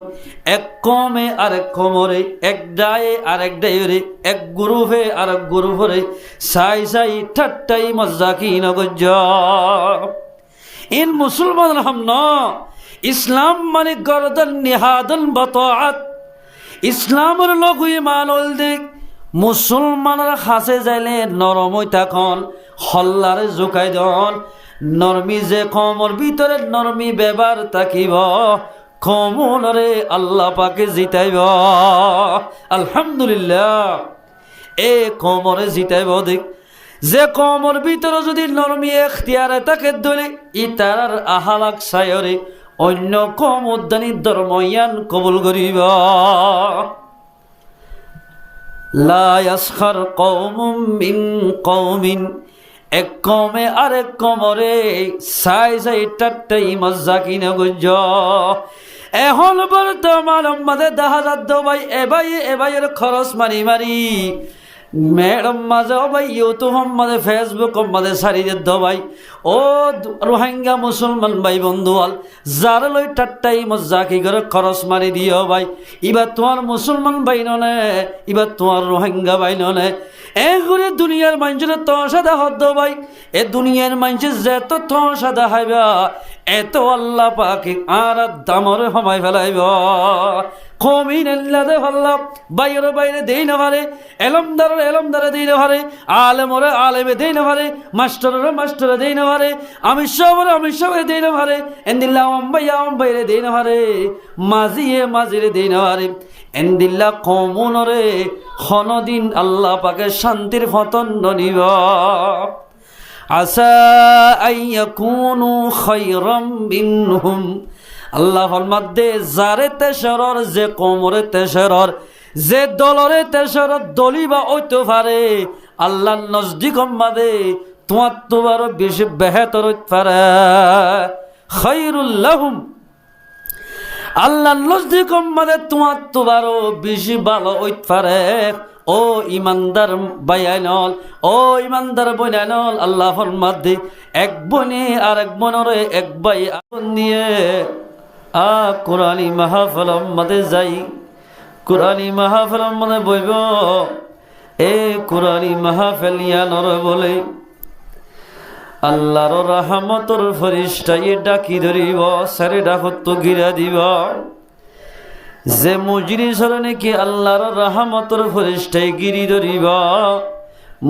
এক কমে আরেক কমরে, এক ডায়ে আরেক ডায়রে, এক গ্রুপে আরেক গ্রুপরে সাই সাই ঠাট্টাই মজাকি নগজ। ইন মুসলমান হামনা ইসলাম মানে গরদান নিহাদন বতাআত। ইসলামের লঘু ইমানল দিক মুসলমানের হাসে যাইলে নরমই তখন হল্লারে জোকাই দন। নরমি যে কমর ভিতরে নরমি ব্যবহার থাকিব, কমনরে আল্লাহ পাকে জিতাইব। আলহামদুলিল্লাহ, এ কমরে জিতাইব দিক। যে কমর ভিতরে যদি নরমি এখতিয়ারে তাকে দলে ইতার আহালাক সায়রে অন্য কম উদ্যানী ধর্ময়ান কবুল করিব। লা ইয়াসখার কওমুম মিন কওমিন, এক কমে আরেক কমরে সাই সাই টাট্টাই মজাকি নগজ। এখন বর্তমান আমাদের দেখা যাত ভাই এবাইয়ের খরচ মারি মারি ম্যাডাম মাঝে ভাই ইউটিউব মাঝে ফেসবুক মাঝে সারি দে ভাই। ও রোহিঙ্গা মুসলমান ভাই বন্ধু আল যার লই টাট্টাই মজাকি করে খরচ মারি দিও ভাই। এবার তোমার মুসলমান ভাই ননে, এবার তোমার রোহিঙ্গা ভাই ননে। এগুলি দুনিয়ার মানুষের তসাদা হদ্দ ভাই। এ দুনিয়ার মানুষের যেত তসাদা হাইবা এত আল্লাহ পাকে আর দামরে হমাই ফেলাইব। কমিন এল্লাদে ভাল্লাম বাইরে বাইরে দেই না পারে, এলমদারে দেই না পারে, আলেমরে আলেমে দেই না পারে, মাস্টরে দেই না পারে, আমি সবরে দেই না পারে, এন্দিল্লা অম্বাইরে দেই না পারে, মাঝিরে দেই না পারে। এন্দিল্লা কমনরে হনদিন আল্লাহ পাকে শান্তির ফতন নিব। আসা আইয়াকুনু খায়রাম মিনহুম, আল্লাহ ফরমাদে যারে তেসরর যে কমরে তেসরর যে দলরে তেসরর দলিবা ওইতে পারে আল্লাহ নজদিক মাদে তোমার তোমারও বেশি বেহতর হইতে পারে। খায়রুল লাহুম, আল্লাহ নজদিক মাদে তোমার তোমারও বেশি ভালো হইতে পারে। ও ইমানদার বাইনল, ও ইমানদার বইনল, আল্লাহ ফরমাদে এক বনে আর এক বনরে এক বাই আগুন দিয়ে কোরআনী মাহফিলের মধ্যে যাই, কোরআনী মাহফিলের মধ্যে বইব। এ কোরআনী মাহফিল ইয়ানর বলে আল্লাহর রহমতর ফেরেশতাই ডাকি ধরিব, সারে ডাকত গিরা দিব। যে মুজরিসর নাকি আল্লাহর রহমতর ফেরেশতাই গিরি ধরিব,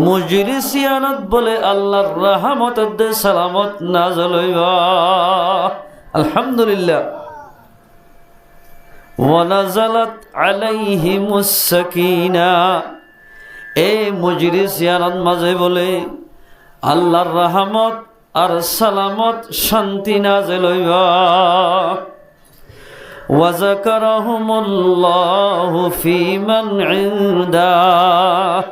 মুজরিস ইয়ানত বলে আল্লাহর রহমতের দে সালামত নাযিল হইব। আলহামদুলিল্লাহ। ওয়ানাজালাত আলাইহিমুস সাকিনা, এ মুজরিস ইয়ানত মাঝে বলে আল্লাহর রহমত আর সালামত শান্তি নাযিল হইব। ওয়াযাকারাহুমুল্লাহু ফীমান ইনদাহ,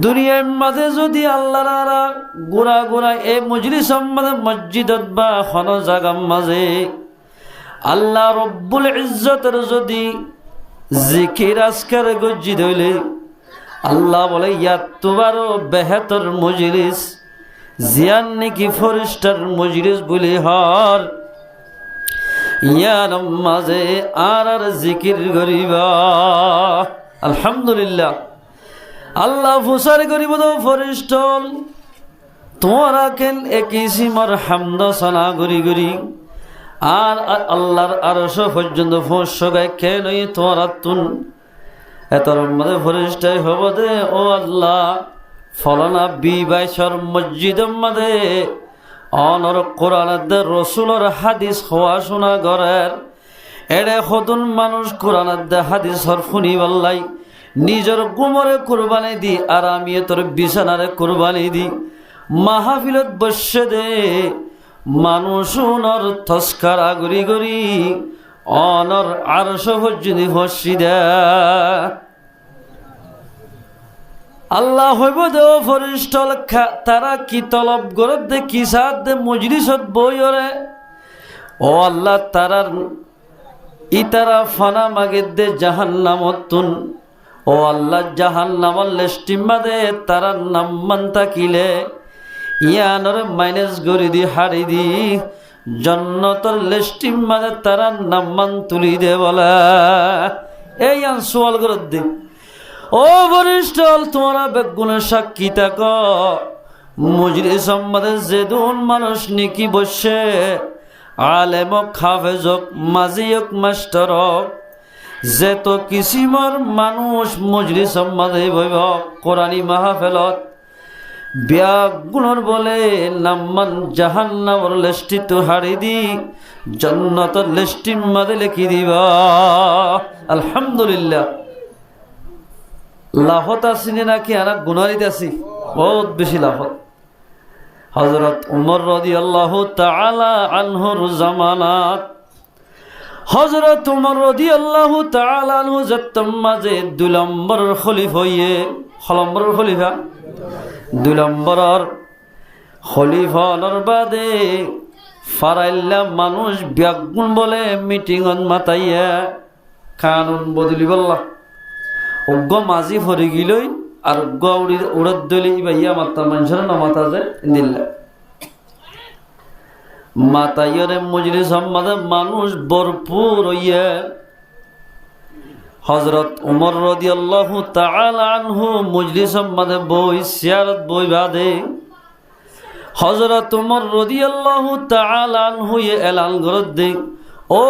দুনিয়ার মাঝে যদি আল্লাহর গোড়া এ মজলিস মাঝে মসজিদত বা হন জাগার মাঝে আল্লাহ রব্বুল ইজ্জতের যদি জিকির আজকার গজ্জিত হইলে আল্লাহ বলে ইয়াত তোমারও বেহতর মজলিস জিয়ান নাকি ফরিস্টার মজলিস বলে হর ইয়ার মাঝে আর জিকির করিবা। আলহামদুলিল্লাহ। আল্লাহ ফুসার করিব তো ফরিস্টল তোমরা কেন একই সীমার হামদ সানা গরি গরি আর আল্লাহর আরশ পর্যন্ত ফোঁস গায় কেন তোমরা তুন এতর মধ্যে ফরিস্টাই হব দে। ও আল্লাহ ফলনা বিবাইশর মসজিদের মধ্যে অনর কোরআন রসুলর হাদিস হওয়া শোনা ঘরের এড়ে হতুন মানুষ কোরআন হাদিসর শুনি বললাই নিজের গুমরে কুরবানি দি আর আমি তোর বিছানারে কুরবানি দি মাহফিলত বসে দে মানুষ নর তস্কারা গরি গরি অনর আরশ পর্যন্ত হসি দে। আল্লাহ হইব দে ফরিস্টল তারা কি তলব গরত দে কি সাথ দে মজলিসত বইরে। ও আল্লাহ তারার ইতারা ফানা মাগে দে জাহান্নামত তুন। ও আল্লাহ জাহান্নামর লেস্টিমা দে তারার নাম মান তাকিলে ইয়ানর মাইনাস গরি দি হারি দি জান্নাতের লিস্টির মাঝে তারা নাম্মান তুলি দে বলে এই আন সোয়াল করে দে ও বরিষ্ঠ তোমরা বেগুনের সাক্ষী থাক মজলিস সম্মাদে যেদুন মানুষ নিকি বসে আলেমক হাফেজক মাজিয়ক মাস্টার যে তো কিসিমর মানুষ মজলিস সম্মাদে বইব কোরআনী মাহফিলত ব্যাগুণর বলে নাম্মান জাহান্নামর লিস্টি তো হারি দি জান্নাতের লিস্টির মাঝে লিখি দিবা আলহামদুলিল্লাহ লাভত আসিনি নাকি আর গুনারিত আছি বহুত বেশি লাভত হযরত উমর রাদিয়াল্লাহু তাআলা আনহুর জামানাত হযরত উমর রাদিয়াল্লাহু তাআলা আনহু যত্তম মাঝে 2 নম্বর খলিফা হইয়ে খলম্বর খলিফা 2 নম্বরের খলিফার বাদে ফারাইল্লা মানুষ ব্যাগুণ বলে মিটিংত মাতাইয়া কানুন বদলি বললা অজ্ঞ মাঝি ফরি গিলই আর অজ্ঞ উড়াদ দলি ভাইয়া মাতা মানুষের না মাতা যে দিল্লা মাতাইয়রে মজলিস সম্মাদে মানুষ ভরপুর হইয়া হযরত উমর রাদিয়াল্লাহু তাআলা আনহু মজলিস সম্মাদে বই সিয়ারত বই বাদে হযরত উমর রাদিয়াল্লাহু তাআলা আনহু এলান করে দে ও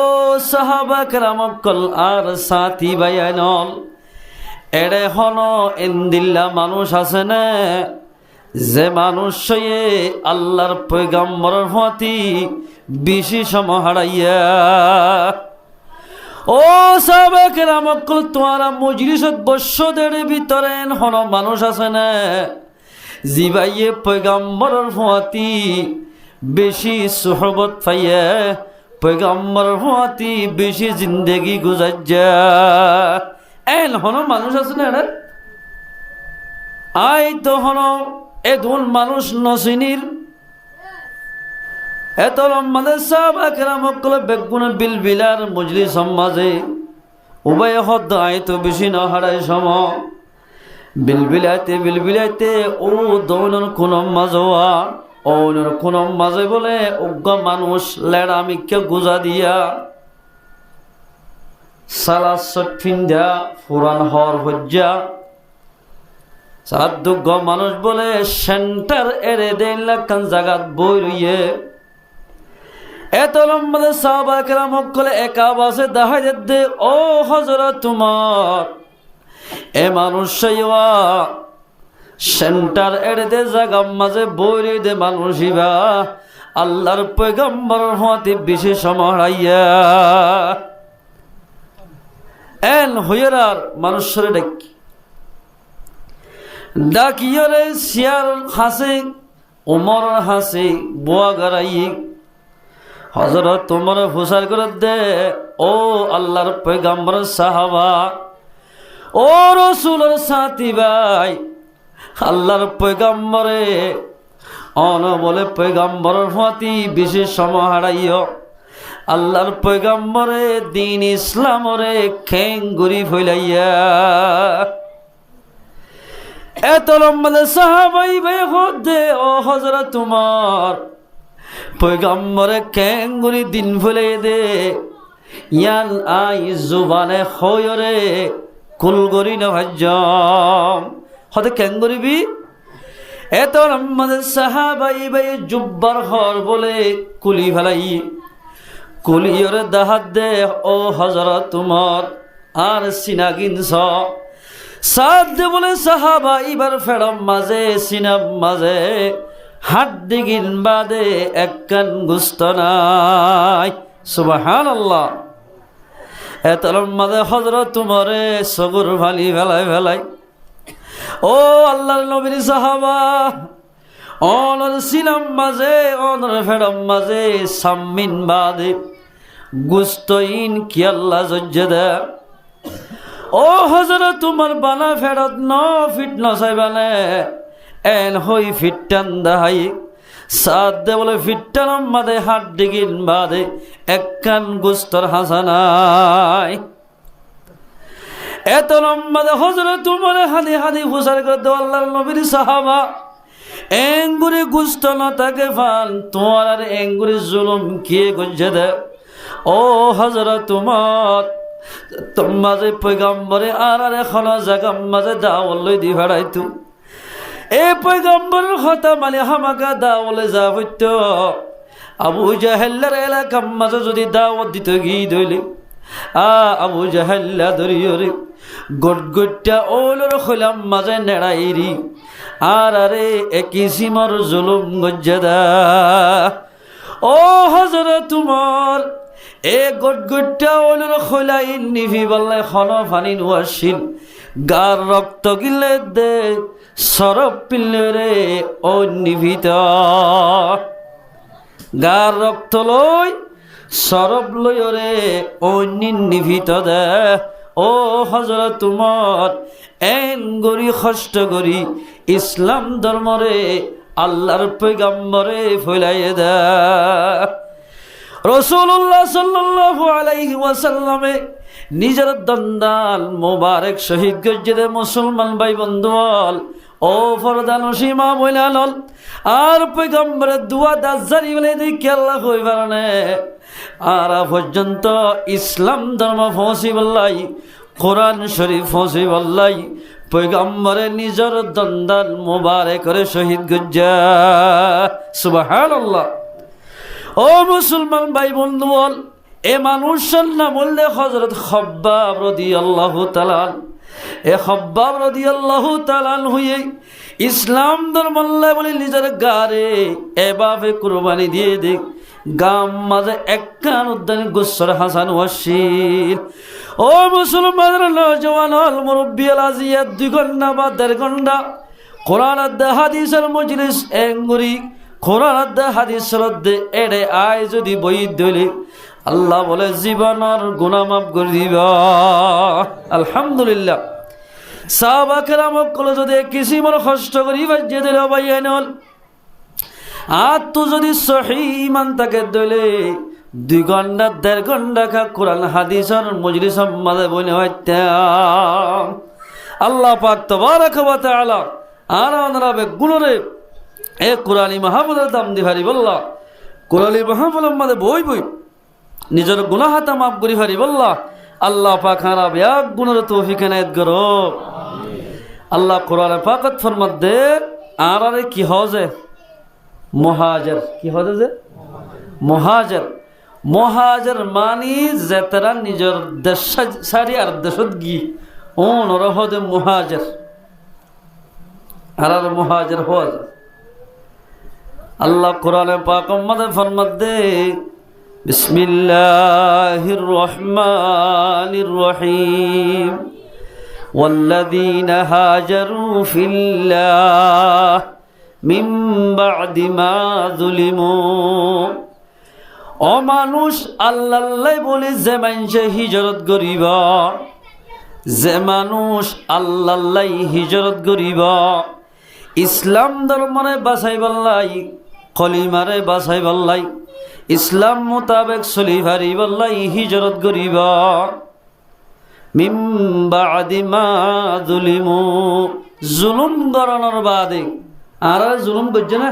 সাহাবা কেরাম কল আর সাথী ভাইয়ানল এড়ে হন এন্দিল্লা মানুষ আছে না যে মানুষ আল্লাহর পয়গাম্বরের প্রতি বেশি সময় হারাইয়া ও সাহাবা কেরাম কল তোমারা মজলিসত বসদের ভিতরে হন মানুষ আছে না জিবাইয়ে পয়গাম্বরের প্রতি বেশি সুহবত পাইয়া পয়গাম্বরের প্রতি বেশি জিন্দেগি গুজার এন হন মানুষ আছে না এটা আই তো হন এদুন মানুষ নসিনির এত লম্বাদের সাহাবা কেরাম কল বেগুন বিলবিলার মজলিস সমাজে উভয় হদ আই তো বেশি না হারাই সম বিলবিলাইতে ও দৌনের কোন মাজোয়া ওনের কোন মাঝে বলে অজ্ঞ মানুষ লেড়া মিকে গুজা দিয়া সালাসট ফিন্দা ফুরান হর হজ্জা সাদুগ্য মানুষ বলে সেন্টার এরে দেন লাখান জাগাত বই রইয়ে এত লম্বাদে সাহাবা কেরাম কলে একা বাসে দাহাই দে ও হযরত তোমার এ মানুষ সেন্টার এড়ে দে জাগা মাঝে বই দে মানুষিবা আল্লাহর পয়গম্বর হতে বেশি সমহাইয়া এন হইয়ার মানুষের ডাকিয়রে সিয়ার হাসে উমর হাসে বোয়া গারাই হযরত তোমার ফুসার করে দে ও আল্লাহর পয়গম্বর সাহাবা ও রাসূলের সাথী ভাই আল্লাহর পয়গম্বরে অন বলে পয়গম্বরের প্রতি বিশেষ সময় হারাইও আল্লাহর পয়গম্বরে দিন ইসলামরে খেঙ্গুরি ফইলাইয়া এত লম্বাদে সাহাবাই ভাই দে ও হযরত তোমার পয়গম্বরে খেঙ্গুরি দিন ফইলাই দে ইয়ান আই জুবানে খয়রে কুলগরি না ভাজ্জম হতে কেন করিবি এত আমাদের সাহাবাই ভাই জুব্বার হর বলে কুলি ফেলাই কুলিয়রে দাহাত দে ও হযরত তোমার আর সিনাগিন সাদ দে বলে সাহাবা এবার ফেরম মাঝে সিনাব মাঝে হাত দিগিন বাদে এক কান গুস্ত নাই সুবহানাল্লাহ এত মাঝে হযরত তোমারে সগুর ভালি ভেলাই ও আল্লাহর নবীর সাহাবা অনর সিনাম মাঝে অনর ফেরম মাঝে সাম্মিন বাদে গুস্তইন কি আল্লাহ জজ্জে দে ও হযরত তোমার বানা ফেরত ন ফিট নসাইবানে এন হই ফিটটান দাহাই সাদ দে বলে ফিটটান মাদে হাত ডিগিন বাদে এক কান গুস্তর হাসানাই এত লম্বাদে হযরত তোমার হাদি ফুসার করে দে আল্লাহর নবীর সাহাবা এঙ্গুরি গুস্ত না থাকে ফান তোমার আর এঙ্গুরি জুলুম কে গঞ্জে দে ও হযরত তোমার তোমারে পয়গম্বরে আর এখন জায়গা মাঝে দাওয়াল দি ভাড়াইতো এ পয়গম্বরের কথা মানে হামাকা দাওয়ালে যা হইত আবু জাহেলের এলাকার মাঝে যদি দাওয়াত দিত গি দইলে আবু জাহেল্লা ধরিয়রে গটগটটা ওলর খোলাম মাঝে নেড়াইরি আর আরে একই সিমর জুলুম গজ্জাদা ও হযরত তোমার এ গটগটটা ওলর খোলাই নিভি বললে খন ফানি নোয়াসিল গার রক্ত গিলে দে সরব পিলে রে ও নিভিত গার রক্ত লই সরব লই রে ও নিভিত দে ও হযরত তোমার এন গরি কষ্ট করি ইসলাম ধর্মরে আল্লাহর পয়গম্বরে ফলাইয়ে দে রাসূলুল্লাহ সাল্লাল্লাহু আলাইহি ওয়াসাল্লামে নিজের দন্দাল মোবারক শহীদ গজ্জে মুসলমান ভাই বন্ধুল ও ফরদান সীমা বইলাল আর পয়গম্বরের দুয়া দাজ্জারি বলে দেখি আল্লাহ কই পারনে আর পর্যন্ত ইসলাম ধর্ম ফসি বল্লাই কোরআন শরীফ ফসি বল্লাই পয়গম্বরে নিজের দন্দাল মোবারক করে শহীদ গজ্জা সুবহানাল্লাহ ও মুসলমান ভাই বন্ধুল এ মানুষের নাম বললে হযরত খাব্বাব রাদিয়াল্লাহু তাআলা এ খাব্বাব রাদিয়াল্লাহু তাআলা হয়ে ইসলাম ধর্মল্লা বলে নিজের গারে এভাবে কুরবানি দিয়ে দে গাম মাঝে একখান উদ্যান গুসর হাসান ওয়াসির ও মুসলমানের নওজওয়ান হল মুরব্বী আল আজিয়াত 2 ঘন্টা বা 1.5 ঘন্টা কোরআন আর হাদিসের মজলিস এঙ্গুরি কোরআন আর হাদিসের এড়ে আয় যদি বই দলে আল্লাহ বলে জীবনের গুনাহ মাফ করে দিবা আলহামদুলিল্লাহ সাহাবা কেরাম কলে যদি কিসিমর কষ্ট করি বাজ্যে দিল বাইয়ানল আর তো যদি সহি ইমান তাকে দলে 2 ঘন্টা 1.5 ঘন্টা খা কোরআন হাদিসের মজলিস মাঝে বলে হইতাম আল্লাহ পাক তাবারক ওয়া তাআলা আর ওনারা গুণরে এ কোরআনী মাহফিলের দাম দি ভারি বললা কোরআনী মাহফিলের মাঝে বই বই নিজের গুনাহাতা মাফ করি ভারি বললা আল্লাহ পাক হারা ব্যাগ গুণের তৌফিক এনায়েত করো আল্লাহ কোরআনে পাকত ফরমাত দে আর আরে কি হজে মুহাজির কি হজে যে মুহাজির মুহাজির মানি যেতারা নিজের দেশ সারি আর দেশত গি ওন রহদে মুহাজির আর মুহাজির হজ আল্লাহ কোরআনে পাক মধ্যে ফরমাত দে বিসমিল্লাহির রহমানির রহিম والذين هاجروا في الله من بعد ما ظلموا ও মানুষ আল্লাহ বলে যে মানুষে হিজরত করিব যে মানুষ আল্লাহ হিজরত করিব ইসলাম ধর্মরে বাঁচাইবাল্লাই কলিমারে বাঁচাইবাল্লাই ইসলাম মোতাবেক চলিবারিবাল্লাই হিজরত করিব মিন বাদি মা যুলিমু জুলুম গরনের বাদে আর জুলুম করছে না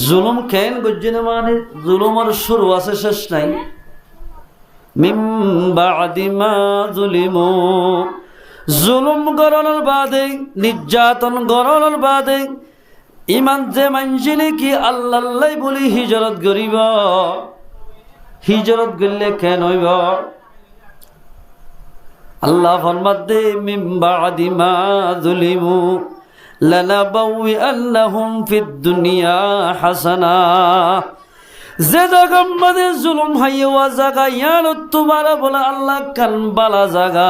জুলুম কেন করছে না মানে জুলুমের শুরু আছে শেষ নাই মিন বাদি মা যুলিমু জুলুম গরনের বাদে নির্যাতন গরনের বাদে ইমান যে মানছিলে কি আল্লাহ বলি হিজরত করিব হিজরত করলে কেন হইব আল্লাহ ফরমাত দে মিন বাদি মা যুলিমু লানাবাউইআন্নাহুম ফিদ দুনিয়া হাসানা যে জায়গা মধ্যে জুলুম হাইয়া জায়গা ইয়ার তোমার বলে আল্লাহ কান বালা জায়গা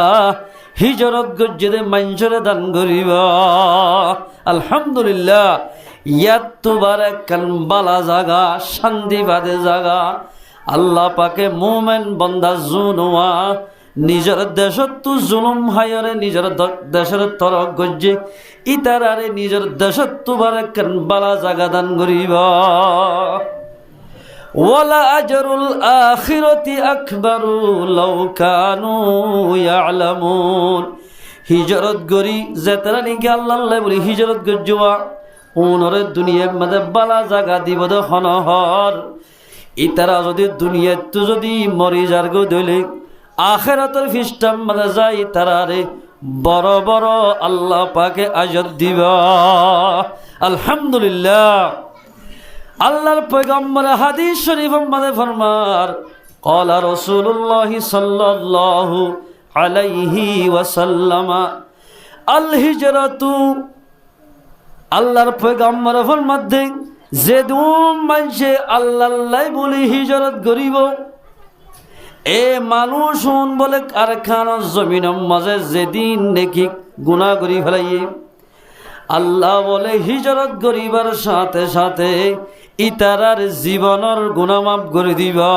হিজরত গজ্জে মানুষরে দান করিব আলহামদুলিল্লাহ ইয়াত তোমার কান বালা জায়গা শান্তিবাদে জায়গা আল্লাহ পাকে মুমিন বান্দা জুনওয়া নিজের দেশত জুলুম হায়রে নিজের দেশের তরক গজ্জে ইতারারে নিজের দেশত তোমার কান বালা জায়গা দান করিব ওয়ালা আজরুল আখিরাতি আকবারু লাউ কানু ইয়ালামুন হিজরত গরি যেতারা নিকে আল্লাহ বলি হিজরত গজ্জোয়া উনরে দুনিয়ার মধ্যে বালা জাগা দিব দে হনহর ইতারা যদি দুনিয়াত তো যদি মরি যার গো দইলে আখিরাতের ফিস্টাম মানে যাই তারারে বড় বড় আল্লাহ পাকে আজত দিবা। আলহামদুলিল্লাহ। আল্লাহর পয়গম্বর হাদিস শরীফ মধ্যে ফরমার ক্বালা রাসূলুল্লাহ সাল্লাল্লাহু আলাইহি ওয়াসাল্লাম আল হিজরাতু, আল্লাহর পয়গম্বর ফরমাতে যে দুম মানুষে আল্লাহ বলে হিজরত করিব এ মানুষ বলে কারখানার জমিনের মাঝে যেদিন দেখি গুনাহ করি ফেলাইয়ে আল্লাহ বলে হিজরত করিবার সাথে সাথে ইতারার জীবনের গুনাহ মাফ করে দিবা।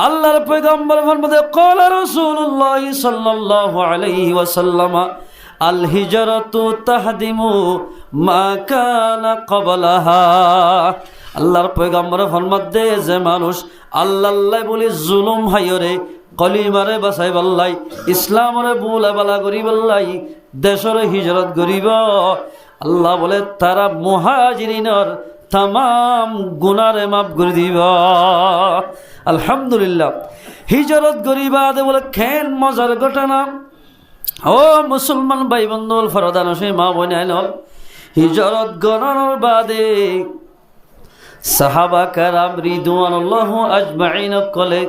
আল্লাহর পয়গম্বর ফরমাতে ক্বালা রাসূলুল্লাহ সাল্লাল্লাহু আলাইহি ওয়াসাল্লাম আল হিজরাতু তাহদিমু মা কানা ক্বাবলাহা। আল্লাহর পয়গম্বর ফরমাতে যে মানুষ আল্লাহ বলি জুলুম হাইরে কলিমারে বাঁচাই বললাই ইসলামরে বুলা বালা করি বললাই দেশর হিজরত করিব আল্লাহ বলে তারা মুহাজিরিনের তামাম গুনারে মাফ করে দিব। আলহামদুলিল্লাহ। হিজরত করিবা দে বলে খেন মজার ঘটনা। ও মুসলমান ভাই বন্ধু ফরদান সেই মা বোন হিজরত গণনার বাদে সাহাবা কারাম রিদওয়ানুল্লাহ আজমাইন কলে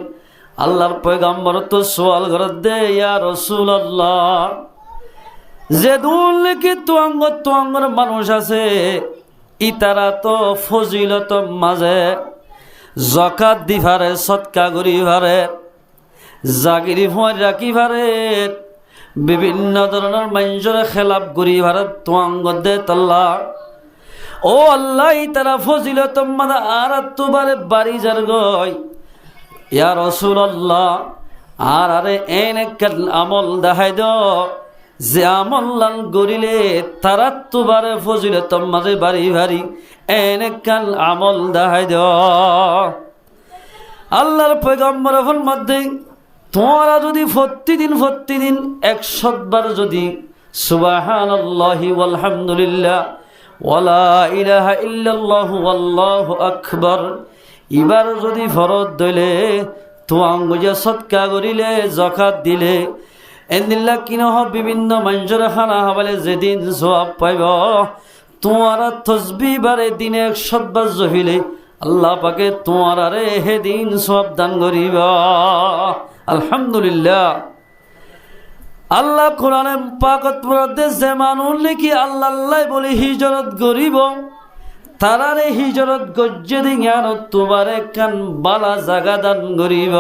আল্লাহর পয়গম্বর তো সওয়াল করত দে ইয়া রাসূলুল্লাহ যে দুলকে তোয়াঙ্গর মানুষ আছে ইতারা তো ফজিলত মাঝে যাকাত দিভারে সদকা করিভারে জাগিরি ফয় রাখিভারে বিভিন্ন ধরনের মানুষের খেলাপ করিভারে তোয়াঙ্গ দে তাল্লা ও আল্লাহ তারা ফজিলত মাদা আর তোবারে বাড়ি যার গয় ইয়া রাসূলুল্লাহ আর আরে এনে আমল দেখাই দ যে আমল লাল গরিলে তারা তোবারে ফজিলত মাঝে বাড়ি বাড়ি এনে কাল আমল দেখাই দ। আল্লাহর পয়গম্বর মধ্যে তোমরা যদি প্রতিদিন 100 বার যদি সুবহানাল্লাহি ওয়ালহামদুলিল্লাহ ওয়ালা ইলাহা ইল্লাল্লাহু আল্লাহু আকবার এবার যদি ফরজ দইলে তোয়াঙ্গুজে সদকা করিলে যাকাত দিলে এন্দিল্লা কিনহ বিভিন্ন মানুষের খানা হাবালে যেদিন সওয়াব পাইব তোমারা তসবিহ বারে দিনে 100 বার জহিলে আল্লাহ পাকে তোমারে হে দিন সওয়াব দান করিবা। আলহামদুলিল্লাহ। আল্লাহ কোরআনে পাকত পড়তে যে মানুষ নাকি আল্লাহ বলে হিজরত করিব তারারে হিজরত গজ্জে দিয়ান তোমারে কান বালা জাগা দান করিব।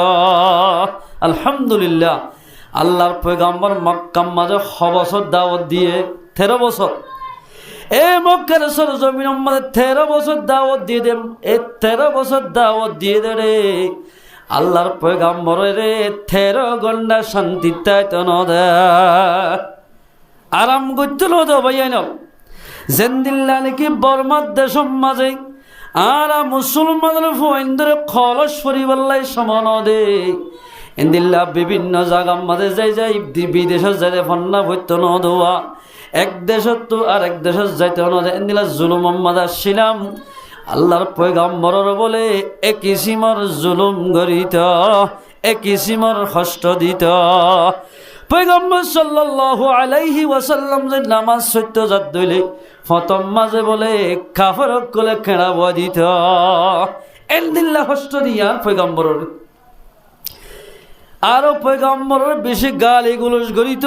আলহামদুলিল্লাহ। আল্লাহর পয়গম্বর মক্কা মাঝে 6 বছর দাওয়াত দিয়ে 13 বছর এ মক্কার সরজমিনের মধ্যে 13 বছর দাওয়াত দিয়ে দেন। এই 13 বছর দাওয়াত দিয়ে দে রে আল্লাহর পয়গম্বরের 13 ঘন্টা শান্তি তাইতো ন দে আরাম করতে লো দো ভাইয়ান জেন্দিল্লা নাকি বর্মার দেশের মাঝে আর মুসলমানের ফোয়েন্দরে খলস পরিবাল্লাই সমান দে এন্দিল্লা বিভিন্ন জায়গার মাঝে যাই বিদেশের যাইতে ফন্না হইতো ন দোয়া এক দেশত তো আর এক দেশের যাইতে ন দে এন্দিল্লা জুলুম মাদা ছিলাম আল্লাহর পয়গম্বরের বলে এক কিসিমর জুলুম গরিত এক কিসিমর কষ্ট দিত। পয়গম্বর সাল্লাল্লাহু আলাইহি ওয়াসাল্লাম যে নামাজ সত্য জাত দইলে প্রথম মাঝে বলে কাফেরক কোলে খেড়া বয় দিত এন্দিল্লা কষ্ট দিয়া পয়গম্বরের আরো পয়গম্বরের বেশি গালি গুলোস গরিত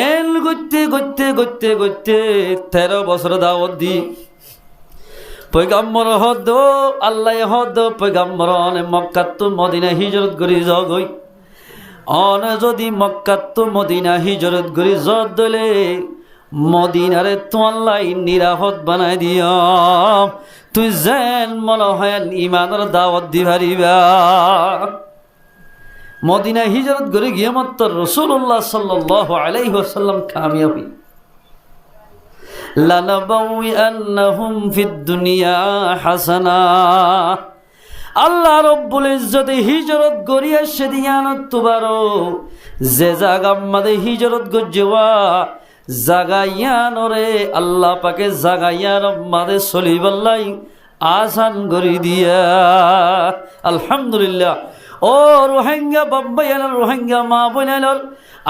এল গইতে 13 বছর দাওয়াত দি পয়গম্বর হদ আল্লাহ হদ পয়গম্বর অনে মক্কাত তো মদিনা হিজরত করি জগই অনে যদি মক্কাত তো মদিনা হিজরত করি জদ দলে মদিনারে তো আল্লাহ নিরাপদ বানাই দিও তুই যেন মনে হয় ইমানের দাওয়াত দিবারিবা। মদিনা হিজরত করে গিয়ে মাত্র রাসূলুল্লাহ সাল্লাল্লাহু আলাইহি ওয়াসাল্লাম কামিয়াবি লানাবাউয়ান্নাহুম ফিদ দুনিয়া হাসানা। আল্লাহ রব্বুল ইজ্জতে হিজরত করিয়া সেদিয়ানত তুবারো যে জায়গা মাদে হিজরত গজ্জেওয়া জাগাইয়া নরে আল্লাহ পাকে জাগাইয়ার মাদে চলিবাল্লাই আসান করি দিয়া। আলহামদুলিল্লাহ। ও রোহিঙ্গা বাব্বাইয়ান রোহিঙ্গা মা বোনাইলর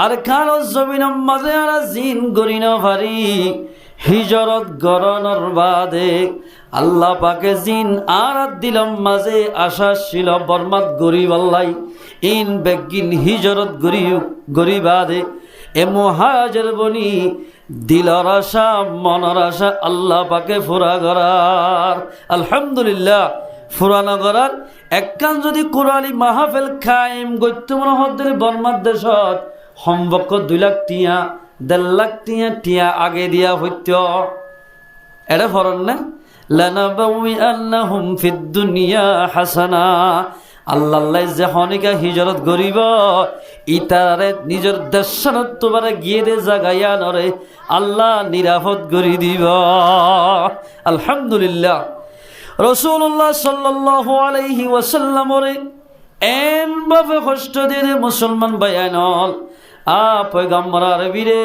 আর কালো জমিনের মাঝে আর জিন গরি না ভারি হিজরত গরণর বাদে আল্লাহ পাকে জিন আর দিলম মাঝে আশা ছিল বরমাত গরিব আল্লাহ ইন বেগিন হিজরত গরি বাদে এ মুহাজির বনি দিলর আশা মনের আশা আল্লাহ পাকে ফুরা করার। আলহামদুলিল্লাহ। ফুরানো করার একখান যদি কোরআনী মাহফিল খাইম গৈত্যমন হদ্দের বর্মার দেশত সম্পর্ক 2 লাখ টিয়া 1.5 লাখ টিয়া আগে দিয়া হইত এটা ফরন না লানাবাউই আন্নাহুম ফিদ দুনিয়া হাসানা। আল্লাহ যে হনিকা হিজরত করিব ইতারে নিজের দেশনত তোমারে গিয়ে দে জাগাইয়া নরে আল্লাহ নিরাপদ করি দিব। আলহামদুলিল্লাহ। রাসূলুল্লাহ সাল্লাল্লাহু আলাইহি ওয়াসাল্লামরে এন ভাবে কষ্ট দিয়ে মুসলমান বায়ানল আ পয়গম্বর আরবিরে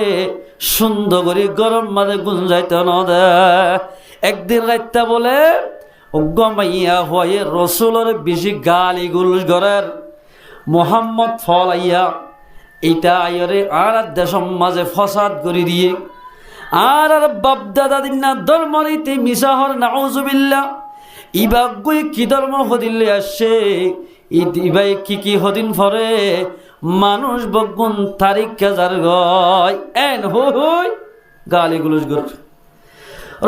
সুন্দর করে গরম মাঝে গুঞ্জাইতে ন দে। একদিন রাইতা বলে গমাইয়া হয়ে রসুলের বেশি গালি গুলজ গরের মোহাম্মদ ফলাইয়া এটা আয়রে আর দেশম মাঝে ফসাদ করে দিয়ে আর বাপদাদা দিন না ধর্মনীতি মিশাহর নাউজুবিল্লাহ ইবা গই কি ধর্ম হদিলে আসছে ইবাই কি হদিন ফরে মানুষ বগুন তারিখ কাজার গয় এন হই গালি গুলজ গর।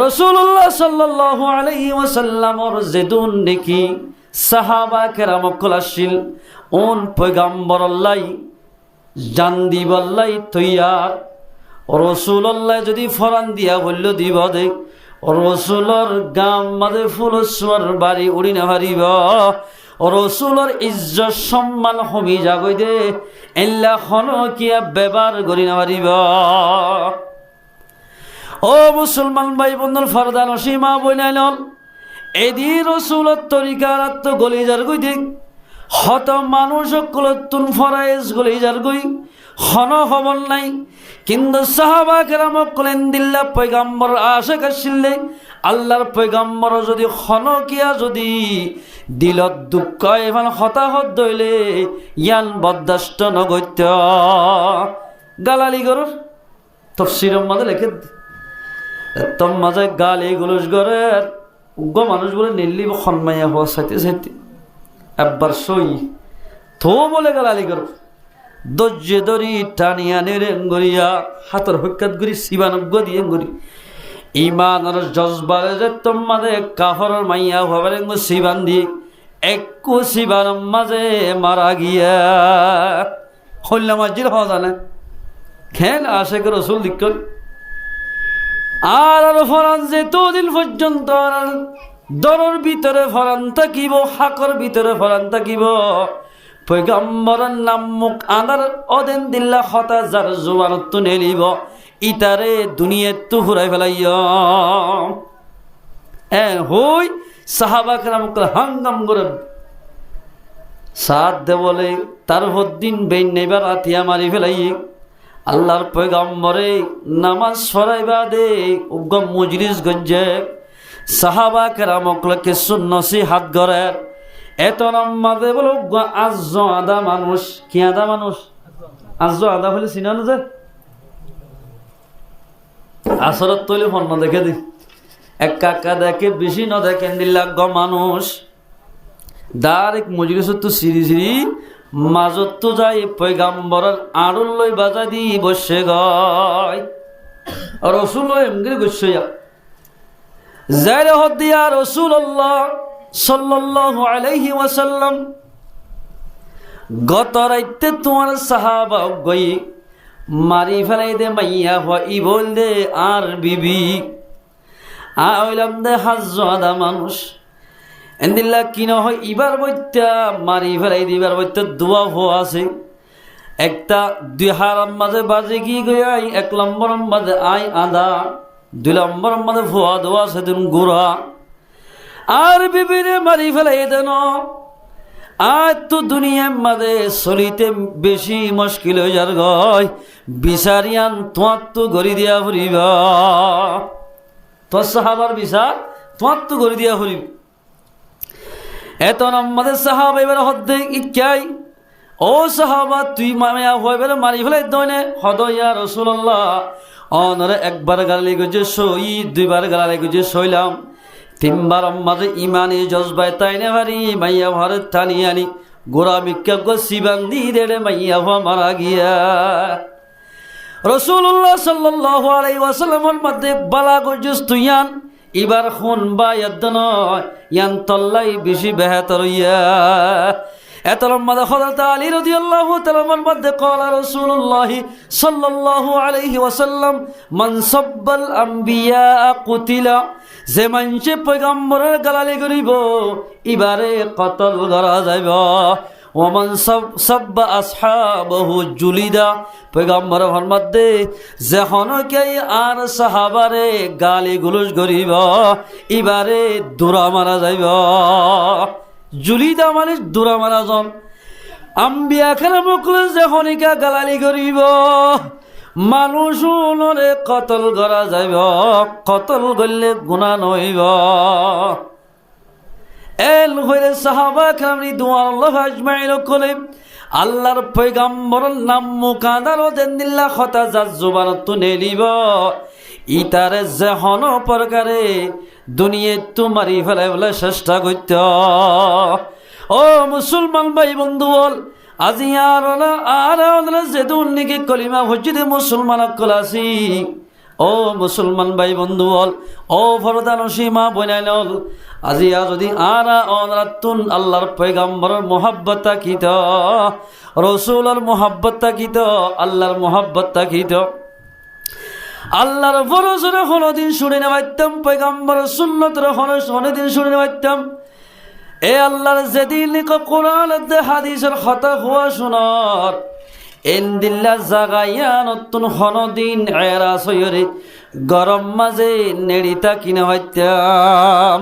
রাসূলুল্লাহ সাল্লাল্লাহু আলাইহি ওয়াসাল্লামর যেদুন নেকি সাহাবা কেরাম কলাশিল ওন পয়গম্বর আল্লাহ জান দিবাল্লাই তৈয়ার। রাসূলুল্লাহ যদি ফরান দিয়া বলল দিব দে রসুলর গাম মাঝে ফুলস্বর বাড়ি উড়ি না হারিব রসুলর ইজ্জত সম্মান হমি যাগই দে এল্লা খন কিয়া ব্যবহার করি না হারিব। ও মুসলমান ভাই বন্ধুর ফরদা নসীমা বইনাইল এদি রসুলত তরিকার আত্ম গলিজার গই দিক হত মানুষ কুলতুন ফরাইজ গলিজার গই খন খবর নাই কিন্তু সাহাবা কেরাম কলেন দিল্লা পয়গাম্বর আশা কাশিলে আল্লাহর পয়গাম্বর যদি খন কিয়া যদি দিলত দুঃখ এভান হতাহত দইলে ইয়ান বরদাস্ত নগত্য গালালি গরর তফসিরের মাঝে লেখে তোর মাঝে গালি গুলস গরের উগ্র মানুষ বলে নিল্লি খনমাইয়া হওয়া সাইতে সাইতে একবার সই থো বলে গালালি গর দর্জে দরি টানিয়া নেরেন গড়িয়া হাতের হইকাত গড়ি শিবানজ্ঞ দিয়ে গড়ি ইমান আর জজবারে যে তোর মাঝে কাফরের মাইয়া হবারে শিবান দিয়ে একু শিবান মাঝে মারা গিয়া হল্লা মাজির হওয়া জানে খেন আসে কে রসুল দিক আর ফরান যে তোদিন পর্যন্ত দরের ভিতরে ফরান থাকিব হাকর ভিতরে ফরান থাকিব পয়গম্বরের নাম মুখ আনার অদেন দিল্লা হতা যার জোয়ানত নেলিব ইতারে দুনিয়াত তো ঘুরাই ফেলাইয়া হই সাহাবা কেরাম হাঙ্গাম করে সাথ দে বলে তার হদ্দিন বেন নেবার আতিয়া মারি ফেলাই আল্লাহর পয়গম্বরে নামাজ সরাইবা দে উগ্র মজলিস গঞ্জে সাহাবা কেরামকে সুন্নসি হাত গড়ে এত নামাজে বলো আজ আদা মানুষ কি আদা মানুষ আজ আদা হলে চিনানো যে আসরত তৈলে ফোন দেখে দি এক কাকা দেখে বেশি ন দেখেন দিল্লা গ মানুষ ডাইরেক্ট মজলিসত তো সিঁড়ি সিঁড়ি মাজত তো যাই পয়গাম্বরের আড়ুল লই বাজা দি বসে গয় রসুল এমনি গসে যাই হদিয়া রাসূলুল্লাহ সাল্লাল্লাহু আলাইহি ওয়াসাল্লাম গত রাইতে তোমার সাহাবা গই মারি ফেলাই দে মাইয়া হই বল দে আর বিবি আইলাম দে হাজাদা মানুষ এন্দিল্লা কি না হয় ইবার বইতা মারি ফেলাই দিবার বইতা দোয়া হওয়া আছে একটা 2 হারাম মাঝে বাজে কি গই 1 নম্বর মাঝে আই আদা 2 নম্বর মাঝে ফোয়া দোয়া আছে তুমি গুড়া আর বিবিরে মারি ফেলাই দেন আজ তো দুনিয়ার মাঝে চলিতে বেশি মুশকিল হয়ে যার গয় বিচারিয়ান তোমার তো গড়ি দিয়া ফুরিব তোর সাহাবার বিচার তোমার তো গড়ি দিয়া ফুরিব এত আমাদের সাহাবা এবার হদ্দে ইকাই ও সাহাবা তুই মামিয়া হয়ে বেড়ে মারি ফেলে দইনে হদয়া রসুল্লাহ অনরে একবার গালি গুজে সই দুইবার গালি গুজে সইলাম তিনবার আমাদের ইমানি জজবাই তাইনে ভারি মাইয়া ভারত টানি আনি গোড়া বিক্ষা গসিবান দিয়ে দেড়ে মাইয়া হওয়া মারা গিয়া রসুল্লাহ সাল্লাল্লাহু আলাইহি ওয়াসাল্লামের মধ্যে বালা গজুস তুইয়ান এবার খুন বা ইয়াদ নয় ইয়ান তল্লাই বেশি বেহতর ইয়া এত লম্বা হযরত আলী রাদিয়াল্লাহু তাআলার মধ্যে কলা রাসূলুল্লাহ সাল্লাল্লাহু আলাইহি ওয়াসাল্লাম মান সাব্বাল আম্বিয়া কুতিলা যে মানুষে পয়গম্বরের গালালি করিব এবারে কতল করা যাইব ওমান সাব্বা আসহাবাহু জুলিদা পয়গম্বরের মধ্যে যখন কেই আর সাহাবারে গালি গুলুজ করিব এবারে দূরা মারা যাইব জুলিদা মানে দূরা মারা জন আম্বিয়া খেলা মুখলে যখন গালালি করিব মানুষ নরে কতল করা যাইব কতল করলে গুনাহ নইব এল হইলে সাহাবা কামনি দুয়ার আল্লাহ আজমাইন কলে আল্লাহর পয়গম্বরের নাম মুকাদার দেনিল্লাহ খতা যার জুবানত নেলিব ইতারে যেহন প্রকারে দুনিয়া তোমারি ফেলে বলে চেষ্টা করত ও মুসলমান ভাই বন্ধু বল আজি আর যেদুন নাকি কলিমা হজ্জিদে মুসলমান কলাসি ও মুসলমান ভাই বন্ধু বল ও ফরদানসী মা বনাইল আজি যদি আরাতুন আল্লাহর পয়গম্বরের মোহাব্বত তাকিত রসুলের মোহাব্বত তাকিত আল্লাহর মোহাব্বত তাকিত আল্লাহর ফরজরে কোনদিন শুনে নেবাইতাম পয়গম্বরের সুন্নতের কোনদিন শুনে নেবাইতাম এ আল্লাহর যেদিন কোরআন হাদিসের কথা হওয়া শোনার এন্দিল্লা জাগাইয়া নতুন হনদিন এরা সয়রে গরম মাঝে নেড়িতা কিনে হইতাম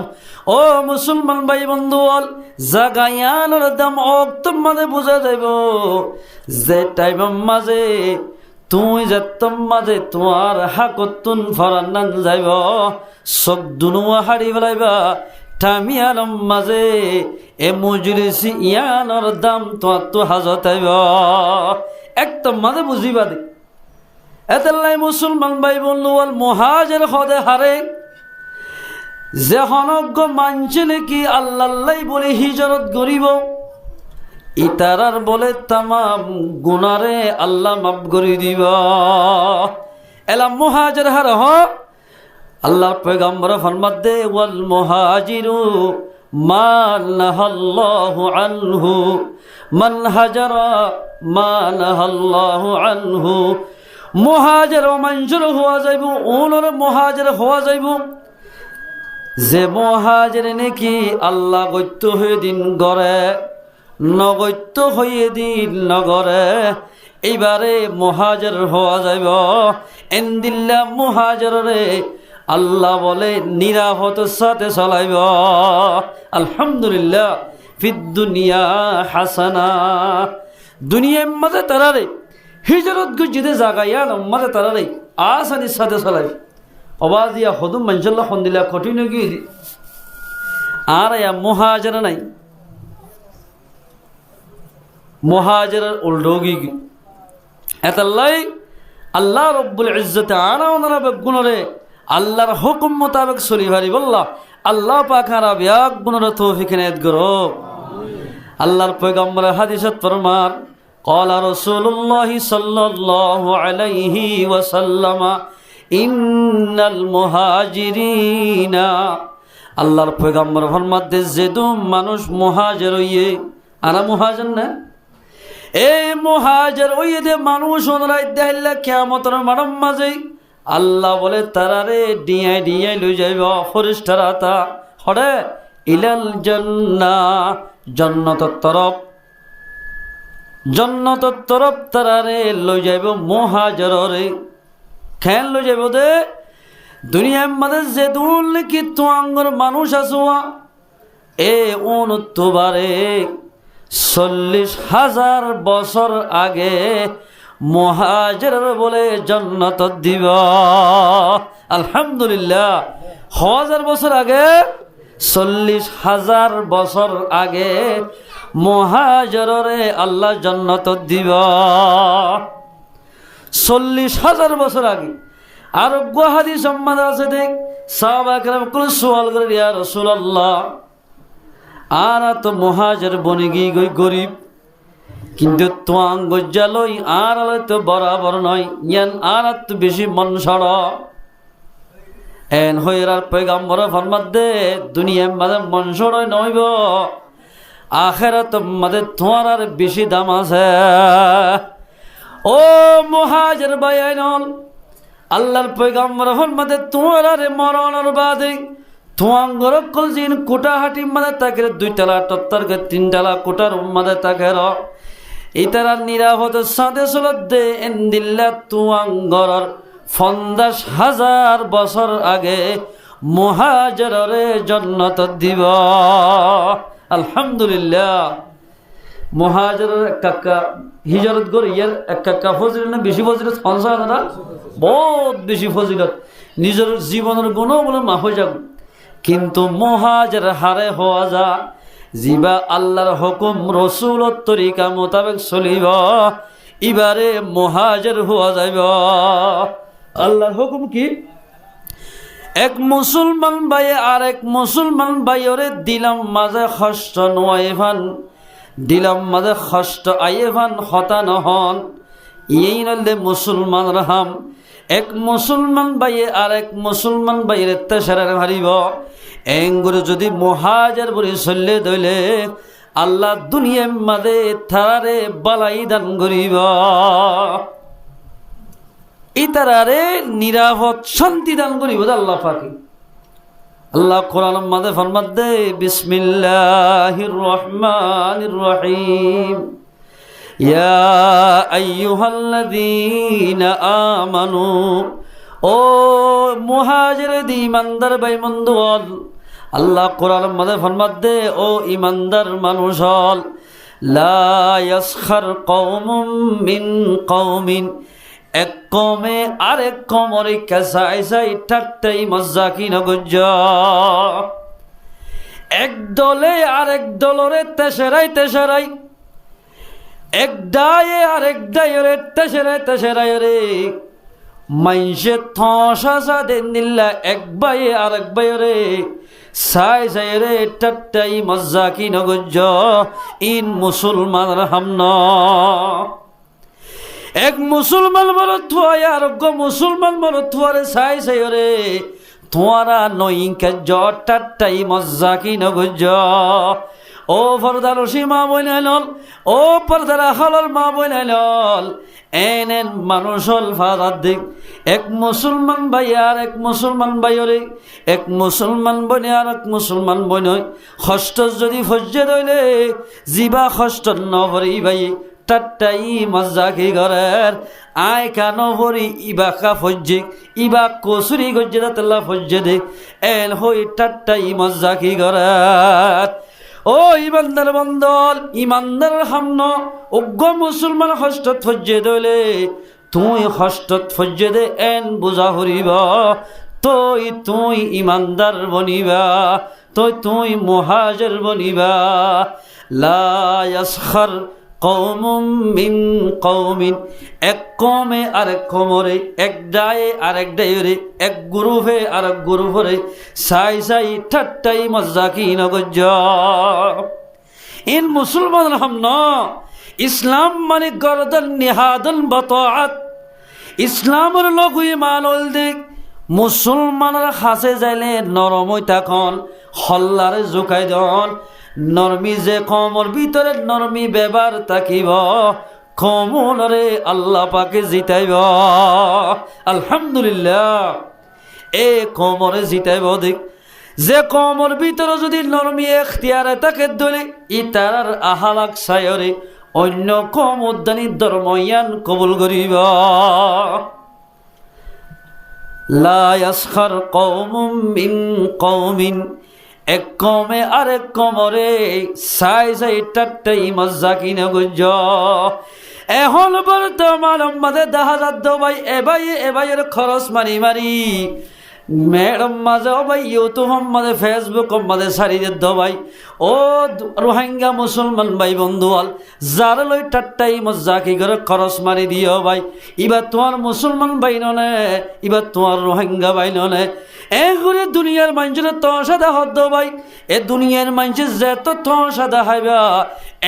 ও মুসলমান ভাই বন্ধু বল জাগাইয়ানোর দাম অক্তম মাঝে বোঝা যাইব যে টাইমের মাঝে তুই যেতম মাঝে তোমার হাকতুন ফরান্নান যাইব সব দুনুয়া হারি বেলাইবা টামিয়ারম মাঝে এ মজলিসি ইয়ানোর দাম তোমার তো হাজত আইব একদম মাঝে বুঝিবা দে এতাল্লাই মুসলমান ভাই বন্ধু বল মুহাজির হদে হারে যে হনজ্ঞ মানছে নাকি আল্লাহ বলে হিজরত করিব ইতারার বলে তামাম গুনারে আল্লাহ মাফ করে দিব এলা মুহাজির হার হ আল্লাহর পয়গম্বর ফরমাত দে ওয়াল মুহাজিরু মা নাহাল্লাহু আনহু মান হাজারা মা নাহাল্লাহু আনহু মুহাজির মঞ্জুর হওয়া যাইব ওনর মুহাজির হওয়া যাইব যে মুহাজির নাকি আল্লাহ গত্য হয়ে দিন গড়ে নগত্য হয়ে দিন নগরে এইবারে মুহাজির হওয়া যাইব এন্দিল্লা মুহাজিরে আল্লাহ বলে নিরাপদের সাথে চলাইব আলহামদুলিল্লাহ ফিদ দুনিয়া হাসানা দুনিয়ার মাঝে তারারে হিজরত গুজিতে জাগাইয়া মাঝে তারারে আসানির সাথে চলাইব অবাজিয়া হদুম মঞ্জল্লা খন্দিলা কঠিন গিয়ে আর মুহাজির নাই মুহাজির উল্টো গিয়ে এতাল্লাই আল্লাহ রব্বুল ইজ্জতে আনা ওনারা বেগুণরে আল্লাহর হুকুম মোতাবেক চলি ভারি বললা আল্লাহ পাখারা ব্যাগ গুণরে তৌফিক এনায়েত করো আল্লাহর পয়গম্বর হাদিসত ফরমান ক্বালা রাসূলুল্লাহ সাল্লাল্লাহু আলাইহি ওয়াসাল্লাম ইন্নাল মুহাজিরিনা আল্লাহর পয়গম্বর ফরমাত দে যেদুম মানুষ মুহাজির হইয়ে আনা মুহাজির না এই মুহাজির হইয়ে দে মানুষ ওনরাই দেহল্লা কিয়ামতের মাঠের মাঝে আল্লাহ বলে তারারে ডিয়াই ডিয়াই লই যাইব ফেরেশতারা তা হরে ইলাল জান্নাহ জান্নাতের তরফ তারারে লই যাইব মুহাজিররে খেন লই যাইব দে দুনিয়ার মধ্যে যে দুল কি তো আঙ্গর মানুষ আসুয়া এ উনতবারে 40,000 বছর আগে মুহাজির বলে জান্নাত দিব। আলহামদুলিল্লাহ, 1000 বছর আগে, 40,000 বছর আগে মুহাজিরে আল্লাহ জান্নাত দিব। 40,000 বছর আগে। আর হাদিস সম্মান আছে, দেখ সাহাবা কেরাম কোন সওয়াল করে, ইয়া রাসূলুল্লাহ, আর তো মুহাজির বনে গিয়ে গরিব, কিন্তু তোয়াং গজ্জালই আর তো বরাবর নয়, ইয়ান আর তো বেশি মন সড় এন হইরার পয়গাম্বর ফরমাত দে, দুনিয়ার মাঝে মন সড় নইব, আখেরাত মাঝে তোমার আর বেশি দাম আছে। ও মুহাজির ভাইয়াইন, আল্লাহর পয়গাম্বর ফরমাতে তোমার আর মরণের বাদে তোমাঙ্গর কলজিন কোটাহাটি মাঝে তাকে 2 তলা টত্তরকে 3 তলা কোটার মাঝে তাকে ইতারা নিরাপদ সাদে চলত দে এন্দিল্লা তুয়াঙ্গরর 50,000 বছর আগে মুহাজিরে জান্নাত দিব। আলহামদুলিল্লাহ, মুহাজিরের কাকা হিজরত করে ইয়ার এক কাকা ফজিলত না বেশি ফজিলত, 50,000 বহুত বেশি ফজিলত, নিজের জীবনের গুণ বলে মাফ হয়ে যাব। কিন্তু মুহাজির হারে হওয়া যা জিবা আল্লাহর হুকুম রসুলত তরিকা মোতাবেক চলিব, এবারে মুহাজির হওয়া যাইব। আল্লাহর হুকুম কি? এক মুসলমান ভাই আর এক মুসলমান ভাইরে দিলাম মাঝে কষ্ট নয়ফান, দিলাম মাঝে কষ্ট আইফান হতা নহন, এই নলে মুসলমান রাহাম। এক মুসলমান ভাইয়ে আর এক মুসলমান ভাইয়ের তেসারের হারিব, এঙ্গুরে যদি মুহাজির বলে চললে দইলে আল্লাহ দুনিয়ার মাঝে তারারে বালাই দান করিব, ইতারারে নিরাপদ শান্তি দান করিব আল্লাহ পাকে। আল্লাহ কোরআনের মাঝে ফরমাত দে, বিসমিল্লাহির রহমানির রহিম, ইয়া আইয়ুহাল্লাযীনা আমানু, ও মুহাজির দি ইমানদার ভাই বন্ধুগণ, আল্লাহ কোরআনের মাঝে ফরমাত দে, ও ইমানদার মানুষ হল, লা ইয়াসখার কওমুম মিন কওমিন, এক কমে আরেক কমরে কাসাই সাই ঠাট্টাই মজ্জাকি নগজ্জ, এক দলে আরেক দলরে তেসরাই তেসরাই, এক ডায়ে আরেক ডায়রে তেসরাই তেসরাই রে, মাইনসে থসা দেন দিল্লা এক বাইয়ে আরেক বাইরে সাই সাই রে ঠাট্টাই মজ্জাকি নগজ্জ, ইন মুসলমান হামন। এক মুসলমান বলো থুয়া আরোগ্য মুসলমান বলো থুয়ারে সাই সাই রে তোমারা নইকে জটাটাই মজ্জা কি নগুজ। ও পর্দার সীমা বইনাইল, ও পর্দার হলর মা বইনাইল, এন মানুষ হল ফাদার দিক। এক মুসলমান ভাই আর এক মুসলমান ভাইরে, এক মুসলমান বনে আর এক মুসলমান বনয়, কষ্ট যদি ফজ্জে দইলে জিবা কষ্ট নভরি ভাই টাট্টাই মজ্জা কি ঘরের আয় কান ভরি ইবা কা ফজ্জিক ইবা কসুরি গজ্জে দাতলা ফজ্জে দে এন হই টাট্টাই মজ্জা কি ঘরের। ও ইমানদার বন্দল ইমানদার হামন অজ্ঞ মুসলমান হস্তত ফজ্জে দইলে তুই হস্তত ফজ্জে দে এন বুঝা হরিব তুই ইমানদার বনিবা, তুই মুহাজির বনিবা। লা ইয়াসখার কওমুম মিন কওমিন, এক কমে আরেক কমরে, এক ডায়ে আরেক ডায়রে, এক গ্রুপে আরেক গ্রুপরে সাই সাই ঠাট্টাই মজ্জা কি নগজ্জ। ইন মুসলমান হামন ইসলাম মানে গরদান নিহাদন বতাআত, ইসলামের লোক ইমান হল দিক মুসলমানের হাসে যাইলে নরমই তখন হল্লারে জোকাই দন নরমি যে কমর ভিতরে নরমি ব্যবহার থাকিব কমলরে আল্লাহ পাকে জিতাইব। আলহামদুলিল্লাহ এ কমরে জিতাইব দিক যে কমর ভিতরে যদি নরমি এখতিয়ারে তাকে ধরে ইতার আহালাক সায়রে অন্য কম উদ্যানী ধর্ময়ান কবুল করিব। লা ইয়াসখার কওমুম মিন কওমিন, এক কমে আরেক কমরে সাই সাই টাট্টাই মজা কিনে গুজ এখন বর্তমান আমাদের দেখা যাত ভাই এবাইয়ের খরচ মারি মারি ম্যাডাম মাঝে ভাই ইউটিউব মাঝে ফেসবুক মাঝে সারি দে ভাই ও রোহিঙ্গা মুসলমান ভাই বন্ধু আল যার লই টাট্টাই মজা কি করে খরচ মারি দিও ভাই এবার তোমার মুসলমান ভাই ননে এবার তোমার রোহিঙ্গা ভাই ননে এগুলো দুনিয়ার মানুষের তসাদা হদ্দ ভাই এ দুনিয়ার মানুষের যেত তসাদা হাইবা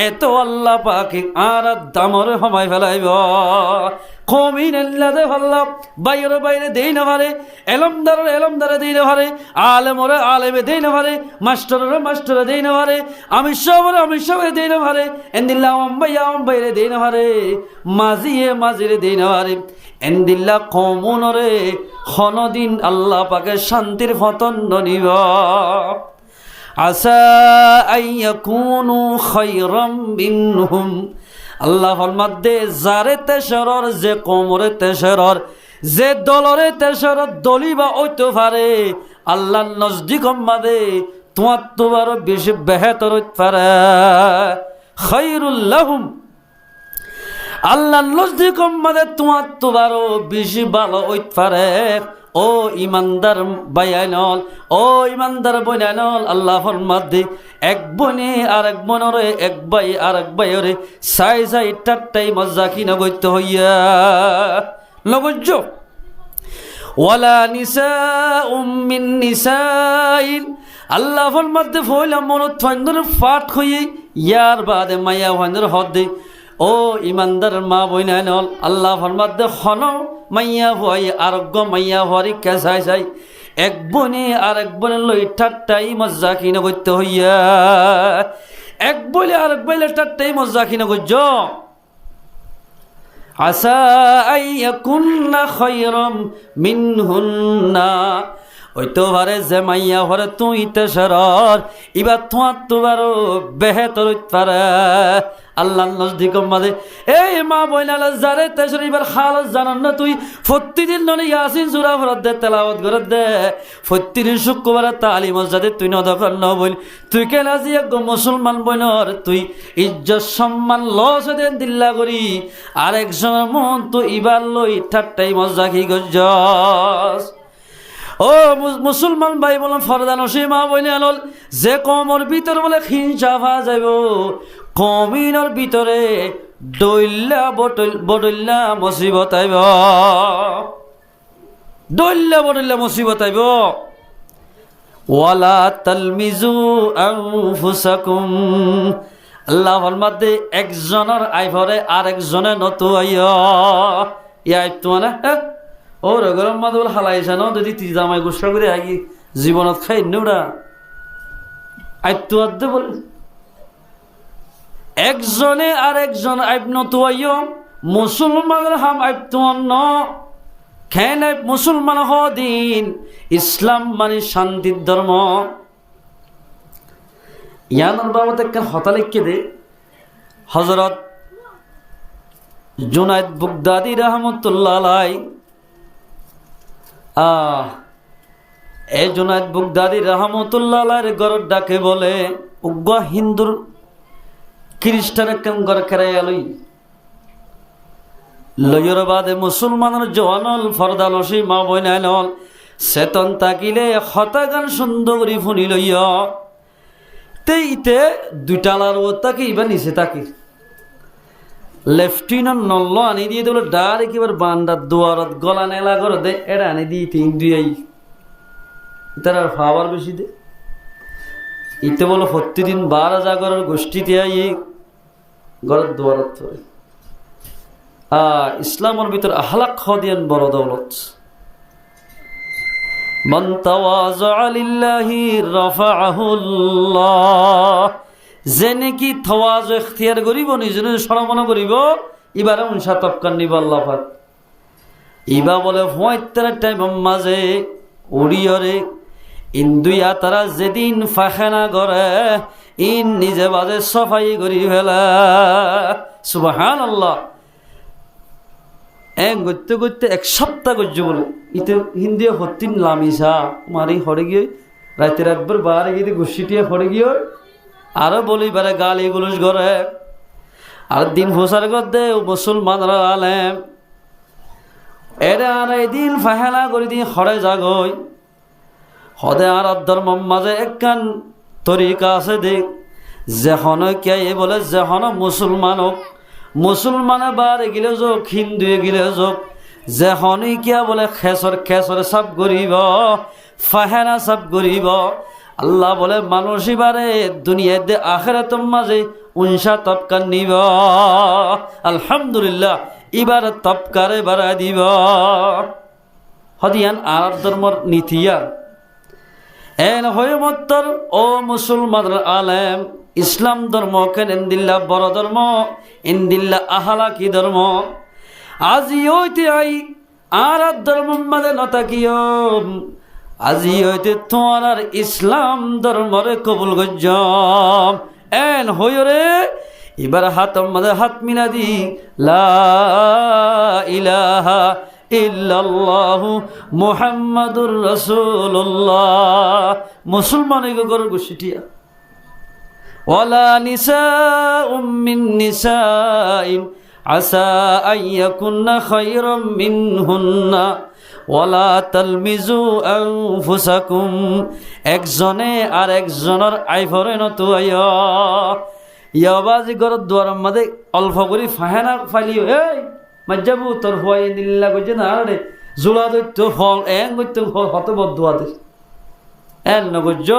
এত আল্লাহ পাকে আর দামরে সময় ফেলাইব কমিন এল্লাদে ভাল্লা বাইরে বাইরে দেই না পারে এলমদারে দেই না পারে আলেমরে আলেমে দেই না পারে মাস্টারে দেই না পারে আমি সবরে দেই না পারে এন্দিল্লা আম্বাইরে দেই না পারে মাঝিরে দেই না পারে এন্দিল্লা কমনরে হনদিন আল্লাহ পাকে শান্তির ফতন্দ নিব আসা আইয়াকুনু খায়রাম মিনহুম আল্লাহ ফরমাদে যারে তেসরর যে কোমরে তেসরর যে দলরে তেসরর দলিবা ওইতে পারে আল্লাহর নজদিক মাদে তোমার তোমার বেশি বেহতর হইতে পারে খায়রুল লাহুম আল্লাহর নজদিক মাদে তোমার তোমারও বেশি ভালো হইতে পারে ও ইমানদার বাইনল ও ইমানদার বইনল আল্লাহ ফরমাদে এক বনে আর এক বনরে এক ভাই আর এক ভাইরে সাই সাই টাট্টাই মজা কিনা গইতে হইয়া লগজ্জ ওয়ালা নিসাউম মিন নিসাইল আল্লাহ ফরমাদে ফইলা মনত ফাইন্দর ফাট হই ইয়ার বাদে মায়া ফাইন্দর হদে ও ইমানদার মা বইনল আল্লাহ ফরমাদে খন মাইয়া হই আরোগ্য মাইয়া হরি কেসাই সাই এক বনে আর এক বনে লই ঠাট্টাই মজা কিনা করতে হইয়া এক বলে আর এক বলে ঠাট্টাই মজা কিনা করছ আসা আইয়াকুন্না খায়রাম মিনহুন্না হইতো পারে যে মাইয়া হরে তুই তেসরর এবার তোমারও বেহেতর হইতে পারে আল্লাহ নজদিক মাঝে এই মা বইনাল যারে তেসর এবার খালত জানান না তুই প্রতিদিন নলে ইয়াসিন সূরা পড়ত দে তেলাওয়াত করে দে প্রতিদিন শুক্রবারে তালিম যাতে তুই নদকর ন বল তুই কেন আজি এক মুসলমান বইনর তুই ইজ্জত সম্মান লস দেন দিল্লা করি আরেকজনের মন তো ইবার লই ঠাট্টাই মজা কি গজ্জস ও মুসলমান ভাই বললাম ফরদান সীমা বইনে আনল যে কমর ভিতর বলে হিংসা ভা যাইব কমিনের ভিতরে দৈল্লা বটল্লা মুসিবত আইব দৈল্লা মুসিবত আইব ওয়ালা তালমিজু আনফুসাকুম আল্লাহ ফরমাদে একজনের আইভরে আরেকজনে নতু আইয়া ইয়া তোমানে ওর গরম মাদুল হালাইছে ন যদি তুই জামাই গোসা করে আগে জীবনত খাই নোড়া আইতো আদে বলে একজনে আর একজন আইবন তুয়াইও মুসলমানের হাম আইতো ন খেন মুসলমান হ দিন ইসলাম মানে শান্তির ধর্ম ইয়ানোর বাবদ একটা হতা লিখে দে হযরত জুনায়েদ বুগদাদি রহমতুল্লাহ আলাই এই জুনায়েদ বুগদাদি রহমতুল্লাহ আলাইহির গরর ডাকে বলে উগ্র হিন্দুর খ্রিস্টান কেম গর কেরাই আলই লইর বাদে মুসলমানের জওয়ানল ফরদালসি মা বইনাইনল চেতন তাকিলে হতাগান সুন্দর করি ফুনি লইয়া তেইতে দুইটালার ও তাকে ইবার নিচে তাকে লেফটিনেন্ট নল্ল আনি দিয়ে দিল ডার একেবারে বান্দার দুয়ারত গলা নেলা করে দে এটা আনি দিয়ে তিন দুই তার আর খাওয়ার বেশি দে ইতে বলো প্রতিদিন 12 জাগরের গোষ্ঠীতে আই ঘরের দুয়ারত ধরে ইসলামের ভিতর আহলাক খদিয়ান বড় দৌলত মান তাওয়াজা লিল্লাহি রাফাআহুল্লাহ যে নাকি তওয়াজ ইখতিয়ার করিব নিজে সম্মান করিব এবারে উনসা তপকান নিব আল্লাহ পাক ইবা বলে ফয়তার টাইম মাঝে উড়িয়রে ইন্দুয়া তারা যেদিন ফাখানা করে ইন নিজে বাজে সফাই করি ফেলা সুবহানাল্লাহ করতে করতে এক সপ্তাহ করছে বলে ইতে হিন্দি হতিন লামিসা মারি হরে গিয়ে রাতে রাতভর বাড়ি গিয়ে গুছিটিয়ে পড়ে গিয়ে আরো বলি বারে গালি গুলুস করে আর দিন প্রচার করতে মুসলমানরা আলেম এরা আর এই দিন ফাহেলা করে দিন হরে জাগই হদে আর ধর্ম মাঝে একখান তরিকা আছে দেখ যেখন কে বলে যেখন মুসলমানে বারে গিলে যোগ হিন্দুয়ে গিলে যোগ যেখনই কিয়া বলে খেসর সব গরিব ফাহেনা সব গরিব আল্লাহ বলে মানুষ এবারে দুনিয়ার দে আখিরাতের মাঝে উনসা তপকার নিব আলহামদুলিল্লাহ এবার তপকারে বাড়া দিব হদিয়ান আরব ধর্মর নীতিয়া এন হয়ে মত্তর ও মুসলমান আলেম ইসলাম ধর্ম কেন ইন্দিল্লা বড় ধর্ম ইন্দিল্লা আহালাকি ধর্ম আজি হইতে আই আর ধর্ম মাঝে নতাকিও আজি হইতে তোমার আর ইসলাম ধর্মরে কবুল গজ্জম এন হইরে এবার হাতর মাঝে হাত মিলা দি লা ইলাহা ইল্লাল্লাহু মুহাম্মাদুর রাসূলুল্লাহ মুসলমানের গর গুছিটিয়া ওয়ালা নিসাউম মিন নিসাইন আসা আইয়াকুন্না খায়রাম মিনহুন্না ওয়ালা তালমিজু আনফুসাকুম একজনে আর একজনের আইফরে নতুয়া ইয়াবাজি গরত দুয়ার মধ্যে অল্প করে ফাহেনা ফালিও এই মাজ্জাবু তোর হুয়াই নিল্লা কইছে না রে জোলা দইতো ফল এন কইতো হত বদুয়া দে এন নগজ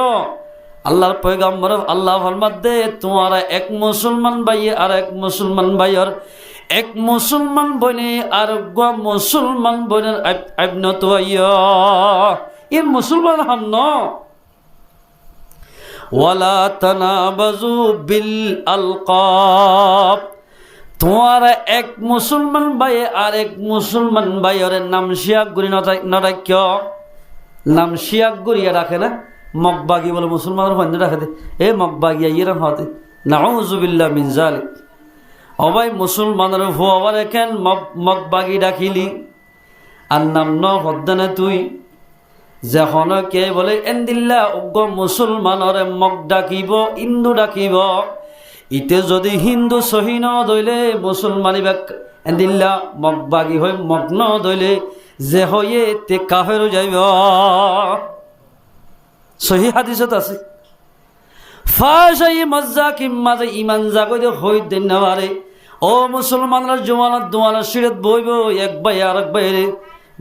আল্লাহর পয়গম্বর আল্লাহ ফরমাত দে তোমারা এক মুসলমান ভাই আর এক মুসলমান ভাইয়ের এক মুসলমান বনে আর গো মুসলমান বনের আবনত আইয়া এর মুসলমান হাম ন ওয়ালা তানাবাজু বিল আলকাব তোমারা এক মুসলমান ভাই আর এক মুসলমান ভাইয়ের নাম শিয়াক গুরি নরাক্য নাম শিয়াক গুরিয়া রাখে না মকবাগি বলে মুসলমানের ফন্দি রাখে দে এ মকবাগিয়া ইরাম হতে নাউযুবিল্লাহ মিন যালিক অবাই মুসলমানের ভুয়াবার এখান মকবাগি ডাকিলি আর নাম ন হদ্দানে তুই যখন কে বলে এন্দিল্লা উগ্র মুসলমানরে মক ডাকিব হিন্দু ডাকিব ইতে যদি হিন্দু সহি ন দইলে মুসলমানি বা এন্দিল্লা মকবাগি হয়ে মগ্ন দইলে যে হয়ে তে কাফেরও যাইব সহি হাদিসত আছে ফাশাই মজ্জাকিম মাঝে ইমান জাগই দে হই দেন নারে ও মুসলমানরা জমানত দোয়ালা সিরাত বইব এক ভাই আর এক ভাইরে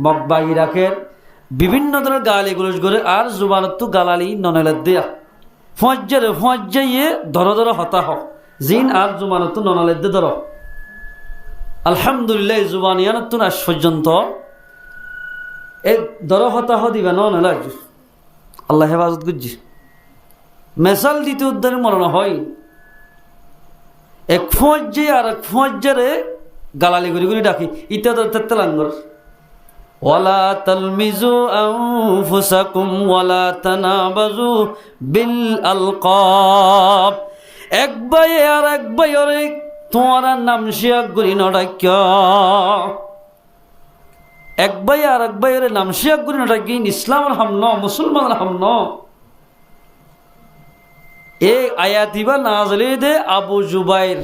মকবাগি রাখেন বিভিন্ন ধরনের গালি গুলোস করে আর জুবানত তো গালালি ননেলে দেয়া ফজ্জাইয়ে ধর ধর হতা হ জিন আর জুবানত তো ননালে দে ধর আলহামদুলিল্লাহ জুবানিয়ানত তো আজ পর্যন্ত এই ধর হতা হ দিবে ননেলে আল্লাহ হেফাজত গুজি মেসাল দিতে উদ্ধারে মনে হয় এক ফজ্জে আর এক ফজ্জারে গালালি করি করি ডাকি ইত্যাদি তেলাঙ্গর ওয়ালা তালমিজু আনফুসাকুম ওয়ালা তানাবাজু বিল আলকাব এক ভাই আর এক ভাইরে তোমার নাম শিয়াক গুরি নডাক্য এক ভাই আর এক ভাইরে নাম শিয়াক গুরি নডাক্য ইসলামের হামন মুসলমানের হামন এই আয়াতিবা নাজলে দে আবু জুবাইর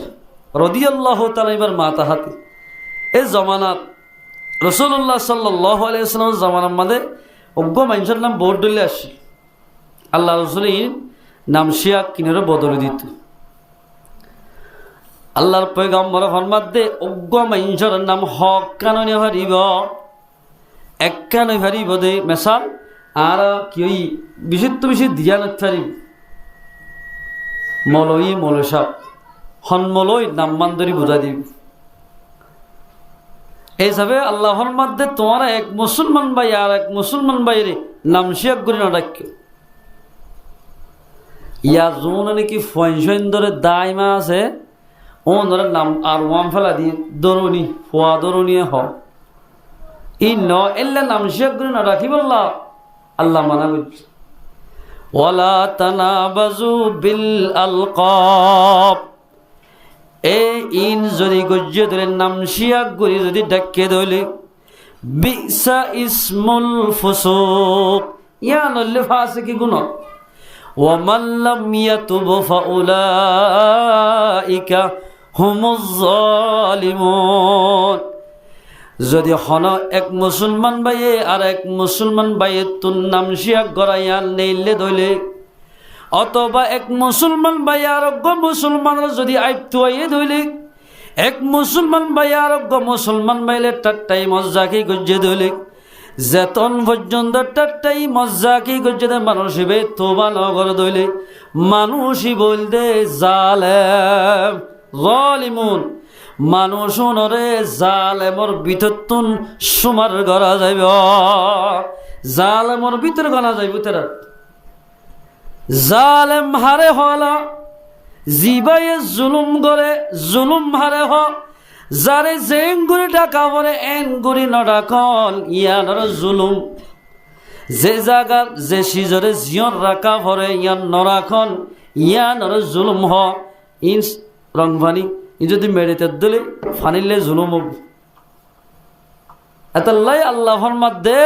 রাদিয়াল্লাহু তাআলা এবার মাতা হাতে এই জমানাত রাসূলুল্লাহ সাল্লাল্লাহু আলাইহি ওয়াসাল্লাম জামানার মধ্যে অজ্ঞ মানুষের নাম বোর্ড দিলে আসি আল্লাহ রাসূল নাম শিয়াক কিনারে বদলে দিত আল্লাহর পয়গম্বর ফরমাত দে অজ্ঞ মানুষের নাম হক কাননে হারিব এক কানে হারিব দে মেসাল আর কি বিশেষ দিয়া নাথারিব মলই মলসাব হনমলই নামমান্দরি বুঝা দিব এই হিসাবে আল্লাহর মধ্যে তোমার এক মুসলমান ভাই আর এক মুসলমান ভাইরে নাম শিয়াক করি না ডাক্য ইয়া যোন নাকি ফয়সইন ধরে দায়মা আছে ও ধরে নাম আর ওয়াম ফেলা দিয়ে দরুনি ফোয়া দরুনিয়ে হ ই ন এল্লা নাম শিয়াক করি না রাখি বললা আল্লাহ মানা করছে ওয়ালা তানাবাজু বিল আলকাব এ ইন যদি গজ্জে ধরে নাম শিয়াক গরি যদি ডাক্কে ধরলে বিসা ইসমুল ফুসুক ইয়া নল্লে ফাসিকি গুণ ওয়ামান লাম ইয়াতুব ফাউলাইকা হুমুজ জালিমুন। যদি হন এক মুসলমান ভাইয়ে আর এক মুসলমান ভাইয়ে তুন নাম শিয়া গড়াইয়া নেইলে দইলে, অথবা এক মুসলমান ভাই আরোগ্য মুসলমানরা যদি আইপ্তু আইয়ে ধইলে, এক মুসলমান ভাই আরোগ্য মুসলমান ভাইলে টাট্টাই মজ্জাকি গজ্জে ধইলে, যেতন পর্যন্ত টাট্টাই মজ্জাকি গজ্জে দে মানুষ হিবে তোবা নগর ধইলে, মানুষই বলতে জালেম জালিমুন, মানুষ নরে জালেমর ভিতর তুন সুমার গড়া যাইব, জালেমর ভিতর গড়া যাইব। তারা জালেম হারে হলা জিবাইয়ে জুলুম করে, জুলুম হারে হ যারে জেং গুড়ি ডাকা বলে এন গুড়ি নডাকল ইয়ানর জুলুম, যে জায়গার যে সিজরে জিয়র রাখা ভরে ইয়ান নরাখন ইয়ানর জুলুম হ। ইনস রং ফানি ই যদি মেডিতে দিলে ফানিলে জুলুম হব। এতাল্লাই আল্লাহর মধ্যে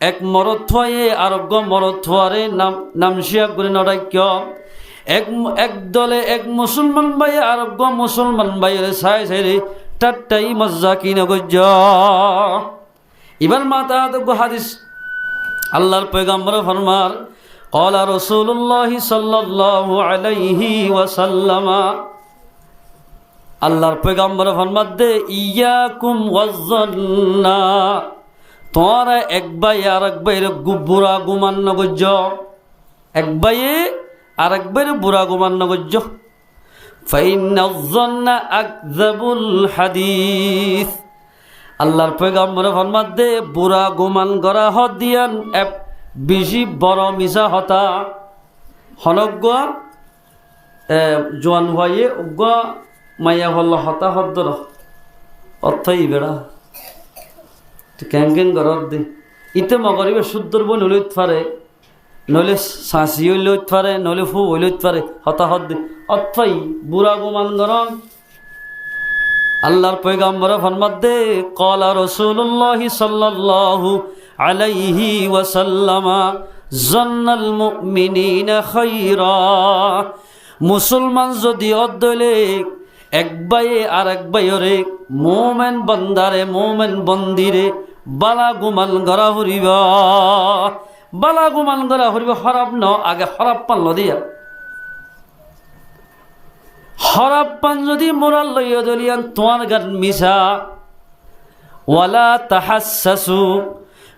এক মরদ থয়ে আরোগ্য মরদ থোয়ারে নাম শিয়া করে নডাক্য, এক দলে এক মুসলমান ভাই আরোগ্য মুসলমান ভাইয়ের সাই সাইরে টাট্টাই মজ্জা কিনে গজ্জ। এবার মাতা হাদিস আল্লাহর পয়গম্বর ফরমার ক্বালা রাসূলুল্লাহি সাল্লাল্লাহু আলাইহি ওয়াসাল্লাম, আল্লাহর পয়গম্বর ফরমাদ দে ইয়াকুম ওয়াজ্জান্না, তোরা এক ভাই আর এক ভাইয়ের বুড়া গুমান নগজ্য, এক ভাইয়ে আর এক ভাইয়ের বুড়া গুমান নগজ্য। ফাইন্নাজ যান্না আকযাবুল হাদিস, আল্লাহর পয়গম্বর ফরমাদ দে বুড়া গুমান গরা হদিয়ান এক বেশি বড় মিছা হতা। হনজ্ঞ জোয়ান ভাইয়ে অজ্ঞ মাইয়া হল্লা হতা হদ্দর অর্থই বেড়া ক্যাং ক্যাং ঘরত দে ইতে মগরিবে শুদ্ধর বই নইলত পারে, নইলে শাঁসি হইলত পারে, নইলে ফু হইলত পারে, হতাহত দে অর্থই বুড়া গুমান গরম। আল্লাহর পয়গম্বর ফরমাত দে ক্বালা রাসূলুল্লাহি সাল্লাল্লাহু আলাইহি ওয়াসাল্লাম জান্নাল মুমিনিনা খায়রা, মুসলমান যদি অদলে এক ভাইয়ে আর এক ভাইয়রে মোমেন বন্দারে মোমেন বন্দিরে বালা গুমান গড়া হরিব, বালা গুমান গড়া হরিব। হরাপ ন আগে হরাপ পান দিয়া হরাপ পান যদি মোরাল লইয়া দলিয়ান তোমার গান মিশা ওয়ালা তাহাসসু।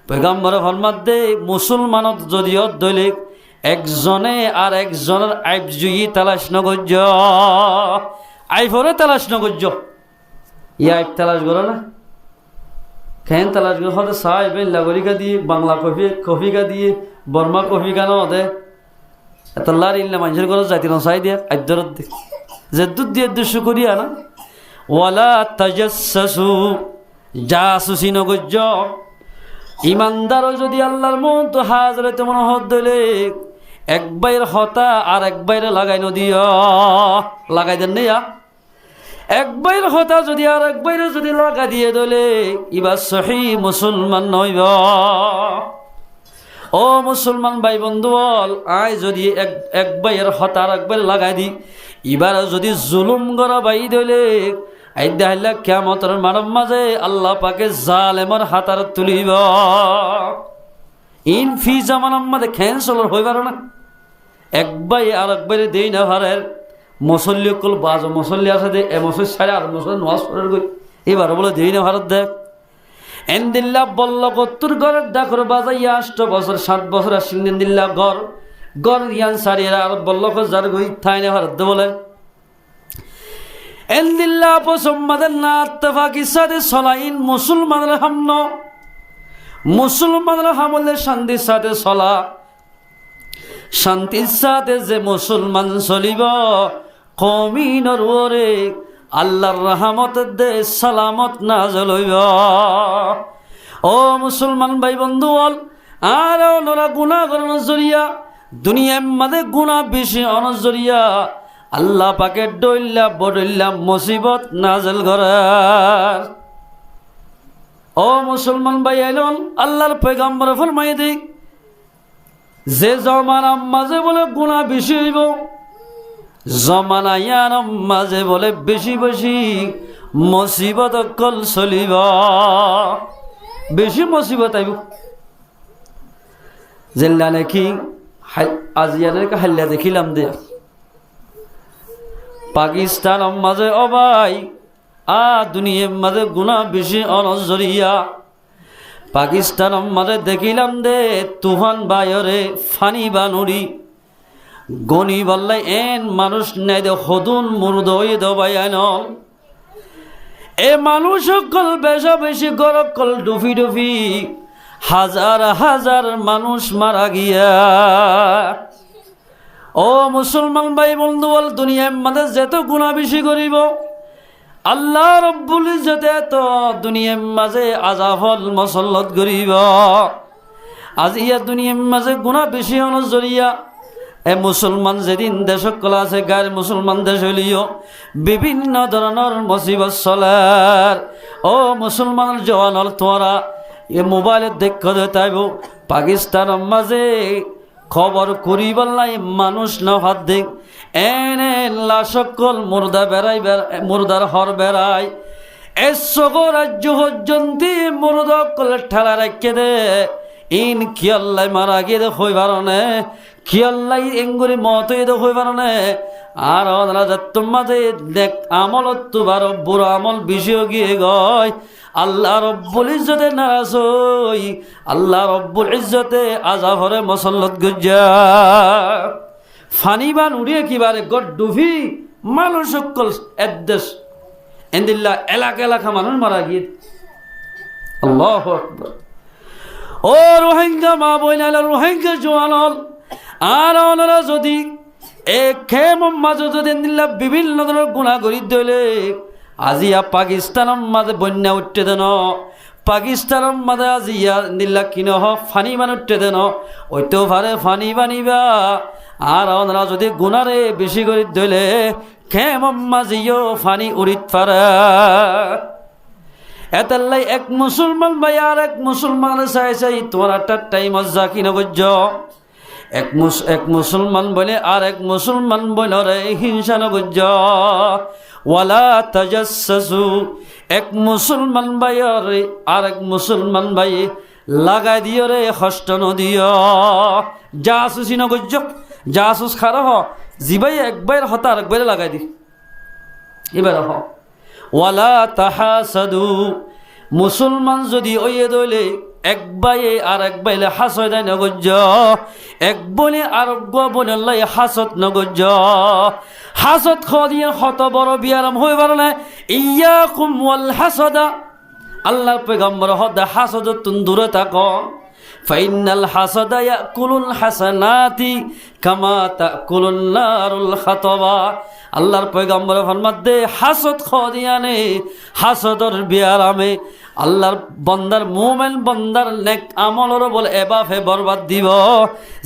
পয়গম্বর ফরমাত দে মুসলমানত যদি অদলে একজনে আর একজনের আইব জুই তালাশ নগজ্য, আইফরে তালাশ নগজ্য। ইয়া আইব তালাশ করো না খেন তালাশ করে হতে সাই বেন লাগরিকা দিয়ে বাংলা কফিকা দিয়ে বর্মা কফিকা ন দে এত লার ইল্লা মানুষের ঘরে যাইতে না চাই দিয়ে আদ্যরত দে যে দুধ দিয়ে দুশো করিয়া না। ওয়ালা তাজাসসু, জাসুসি নগজ্য। ইমানদারও যদি আল্লাহর মতো হাজরে তেমন হদ দিলে এক বাইর হতা আর এক বাইরে লাগাই নদিয়া লাগাই দেন নেয়া, এক বাইর হতা যদি আর এক বাইরে যদি লাগা দিয়ে দলে ইবা সহি মুসলমান নইব। ও মুসলমান ভাই বন্ধু বল আয় যদি এক বাইয়ের হতা আর এক বাইরে লাগাই দি, এবার যদি জুলুম করা বাই দলে আইদাহিল্লা কিয়ামতের মানব মাঝে আল্লাহ পাকে জালেমর হাতার তুলিব। ইন ফি জামানার মাঝে ক্যান্সেলর হয়ে পারো না, এক ভাই আর এক বাইরে দেই না ভারের মুসল্লি কল বাজ মুসল্লি আছে দে এ মুসল সাড়ে আর মুসল নোয়াজ পড়ার গই এবার বলে দেই না ভারত দেখ এন্দিল্লা বল্ল কত্তুর ঘরের ডাকর বাজাইয়া 8 বছর 7 বছর আসিন দিল্লা ঘর ঘর ইয়ান সারিয়া আর বল্ল যার গই থাই না ভারত বলে এন্দিল্লা পসম্মাদের না আত্তফাকি সাথে সলাইন মুসলমানের হামন মুসলমানের হামলে শান্তির সাথে চলা, শান্তির সাথে যে মুসলমান চলিব কমিনর ওরে আল্লাহর রহমতের দে সালামত নাযিল হইব। ও মুসলমান ভাই বন্ধু বল আর ওরা গুনাহ করার জরিয়া দুনিয়ার মাঝে গুনাহ বেশি অনজরিয়া আল্লাহ পাকে ডইল্লা বডইল্লা মুসিবত নাযিল করার। ও মুসলমান ভাই আইলন আল্লাহর পয়গম্বর ফরমাই দেই যে জমানার মাঝে বলে গুণা বেশি হইব, জমানা ইয়ার মাঝে বলে বেশি বেশি মুসিবত কল চলিব, বেশি মুসিবত আইব। জেলা নাকি আজিয়ানের হাল্লা দেখিলাম দে পাকিস্তানের মাঝে অবাই দুনিয়ার মাঝে গুণা বেশি অনজরিয়া। পাকিস্তানের মাঝে দেখিলাম দে তুফান বায়রে ফানি বানুরি গনি বললাই এন মানুষ নাই দে হদুন মুরদই দবায়ান। এ মানুষ সকল বেশা বেশি গরব কল ডুফি ডুফি হাজার হাজার মানুষ মারা গিয়া। ও মুসলমান ভাই বন্ধু বল, দুনিয়ার মাঝে যেত গুণা বেশি করিব আল্লাহ রব্বুল ইজ্জতে এত দুনিয়ার মাঝে আযাবল মুসল্লত করিব। আজ ইয়া দুনিয়ার মাঝে গুণা বেশি অনজরিয়া। এ মুসলমান যেদিন দেশকল আছে গায়ের মুসলমান দেশ হইলিও বিভিন্ন ধরনের মুসিবত চলার। ও মুসলমান জওয়ানল তোরা এ মোবাইলে দেখ তাইব পাকিস্তানের মাঝে খবর করিবার নাই মানুষ না হাত দেখ এনে লাশকল মুর্দা বেড়াই মুর্দার হর বেড়াই এসব রাজ্য পর্যন্ত মুর্দকল ঠেলা রেখে দে ইন কিয়াল্লাই মারা গিয়ে হই পারনে কিয়াল্লাই এঙ্গুরি মত হই পারনে। আর তোমাদের দেখ আমলত তোমার বুড়ো আমল বেশি গিয়ে গয় আল্লাহ রব্বুল ইজ্জতে নারাজ হই আল্লাহ রব্বুল ইজ্জতে আযাবরে মুসল্লত গজ্জা ফানি বান উড়িয়ে কিবারে গড ডুফি মানুষ সকল এদেশ এন্দিল্লা এলাকা এলাকা মানুষ মারা গিয়ে। আল্লাহু আকবার। ও রোহিঙ্গা মা বইনাল রোহিঙ্গা জওয়ানল আর ওনারা যদি খেম মাঝে যদি এন্দিল্লা বিভিন্ন ধরনের গুণা করি দইলে আজিয়া পাকিস্তানের মাঝে বন্যা উঠতে দেন, পাকিস্তানের মাঝে আজিয়া নিল্লা কিন ফানি বান উঠতে দেন ওইতেও ভারে ফানি বানিবা। আর ওনারা যদি গুণারে বেশি করে দইলে খেম মাঝিও ফানি উড়িত পারে। এতাল্লাই এক মুসলমান ভাই আর এক মুসলমান চাই চাই তোমার একটা টাইম জাকি নগজ এক মুসলমান বলে আর এক মুসলমান বলে হিংসা নগজ ওয়ালা তাজাসসু। এক মুসলমান ভাই আর এক মুসলমান ভাই লাগাই দিও রে হষ্ট নদিও জাসুসি নগজ জাসুস খার হ জিবাই একবার হতা আরেকবার লাগাই দি এবার হ। ওয়ালা তাহাসাদু। মুসলমান যদি ওইয়ে দইলে এক বাইয়ে আর এক বাইলে হাসয় দেয় নগজ এক বনে আরোগ্য বনেলাই হাসত নগজ হাসত খদিয়ে হত বড় বিয়ারাম হয়ে পারে না। ইয়াকুম ওয়াল হাসাদা। আল্লাহর পয়গম্বর হদা হাসদ তুন দূরে থাক। ফাইনাল হাসাদা ইয়াকুলুল হাসানাতি কামা তাকুলুন নারুল খাতবা। আল্লাহর পয়গম্বর ফরমাতে হাসদ খদিয়ানে হাসদর বিয়ারামে আল্লাহর বন্দার মুমিন বন্দার নেক আমলর বল এবাফে বরবাদ দিব।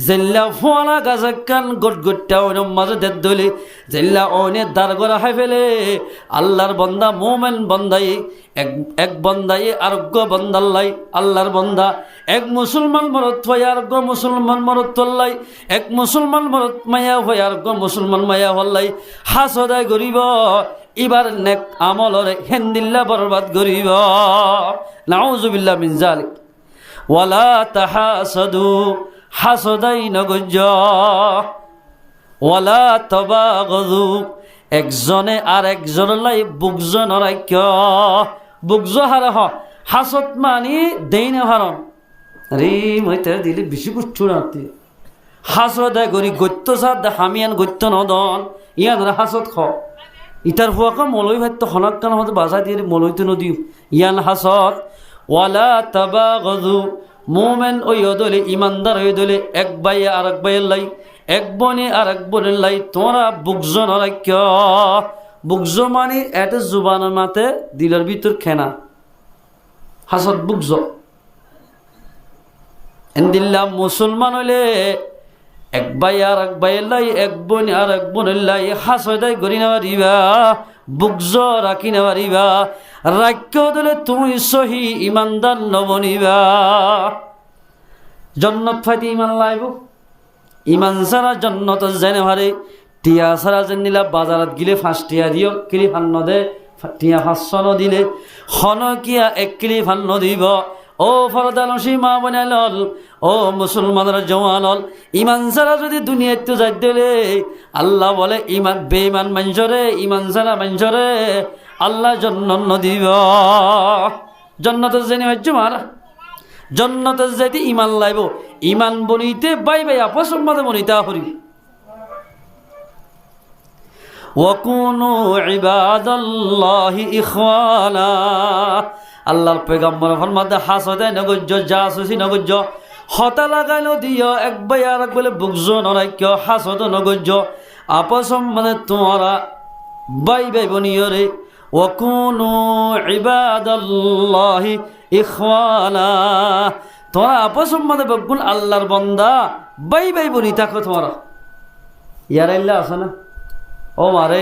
জেল্লা ফোয়ালা গাজাকান গটগটটা ওন মাঝে দেদ দলি জেল্লা ওনে দারগরা হাই ফেলে আল্লাহর বন্দা মুমিন বন্দাই এক বন্দাই আরোগ্য বন্দাল্লাই আল্লাহর বন্দা এক মুসলমান মরত হয় আরোগ্য মুসলমান মরত হল্লাই এক মুসলমান মরত মায়া হয় আরোগ্য মুসলমান মায়া হল্লাই হাসদাই গরিব এবার নেক আমলরে হেন্দিল্লা বরবাদ করিব। নাউযুবিল্লাহ মিন যালিক। ওয়ালা তাহাসাদু। হাসদাই নগজ। ওয়ালা তাবাগযু। একজনে আর একজনের লাই বুকজ নরাক্য বুকজ হারা হ হাসত মানি দেই না হারম আরে মইতে দিলে বেশি কুষ্ঠ রাতে হাসদাই করি গত্য সাদ হামিয়ান গত্য নদন ইয়ান হাসত খ ইটার হুয়াকা মলই ভাইতো হনাক্কান আমাদের বাসা দিয়ে মলইতে নদী ইয়ান হাসত। ওয়ালা তাবাগযু। মুমিন ওই দলে ইমানদার ওই দলে এক ভাই আর এক ভাইয়ের লাই এক বনে আর এক বোনের লাই তোমরা বুকজ নরাক্য বুকজ মানে এটা জুবানের মাতে দিলের ভিতর খেনা হাসত বুকজ এন্দিল্লা মুসলমান হইলে এক ভাই আর এক ভাইয়ের লাই এক বোন আর এক বোনের লাই হাসদাই করি না পারিবা বুকজ রাখি না পারিবা রাক্য দিলে তুমি সহি ইমানদার নবনিবা। জন্নত ফাইতে ইমান লাইব ইমান ছাড়া জন্নত জেনে হারে টিয়া ছাড়া যেন নিলা বাজারত গিলে 5 টিয়া দিও কিলি ফান্ন দে টিয়া 500 দিলে হনকিয়া 1 কিলি ফান্ন দিব ও ফরদানসী মা বনালল ও মুসলমানরা জওয়ানল ইমান ছাড়া যদি দুনিয়াতে যাই দিলে আল্লাহ বলে ইমান বেঈমান মানুষরে ইমান ছাড়া মানুষরে আল্লাহ জান্নাত দিব জান্নাতে জেনে হচ্ছে মারা জান্নাতে যাইতে ইমান লাইব ইমান বনিতে বাই বাই আপস মধ্যে বনিতে হরি ওয়াকুনু ইবাদাল্লাহি ইখওয়ানা আল্লাহর পয়গম্বর ফরমাতে হাসদে নগজ্জ জাসুসি নগজ্জ হতা লাগাইলো দিও এক বাই আর এক বলে বুকজো নরাইক্য হাসদ নগজ্জ আপস মধ্যে তোমরা বাই বাই বনিয়রে ওয়াকুনু ইবাদাল্লাহি ইখওয়ানা তোমরা আপস মধ্যে বগুন আল্লাহর বান্দা বাই বাই বনি থাকো তোমরা ইয়ার আল্লাহ আছে না ও মারে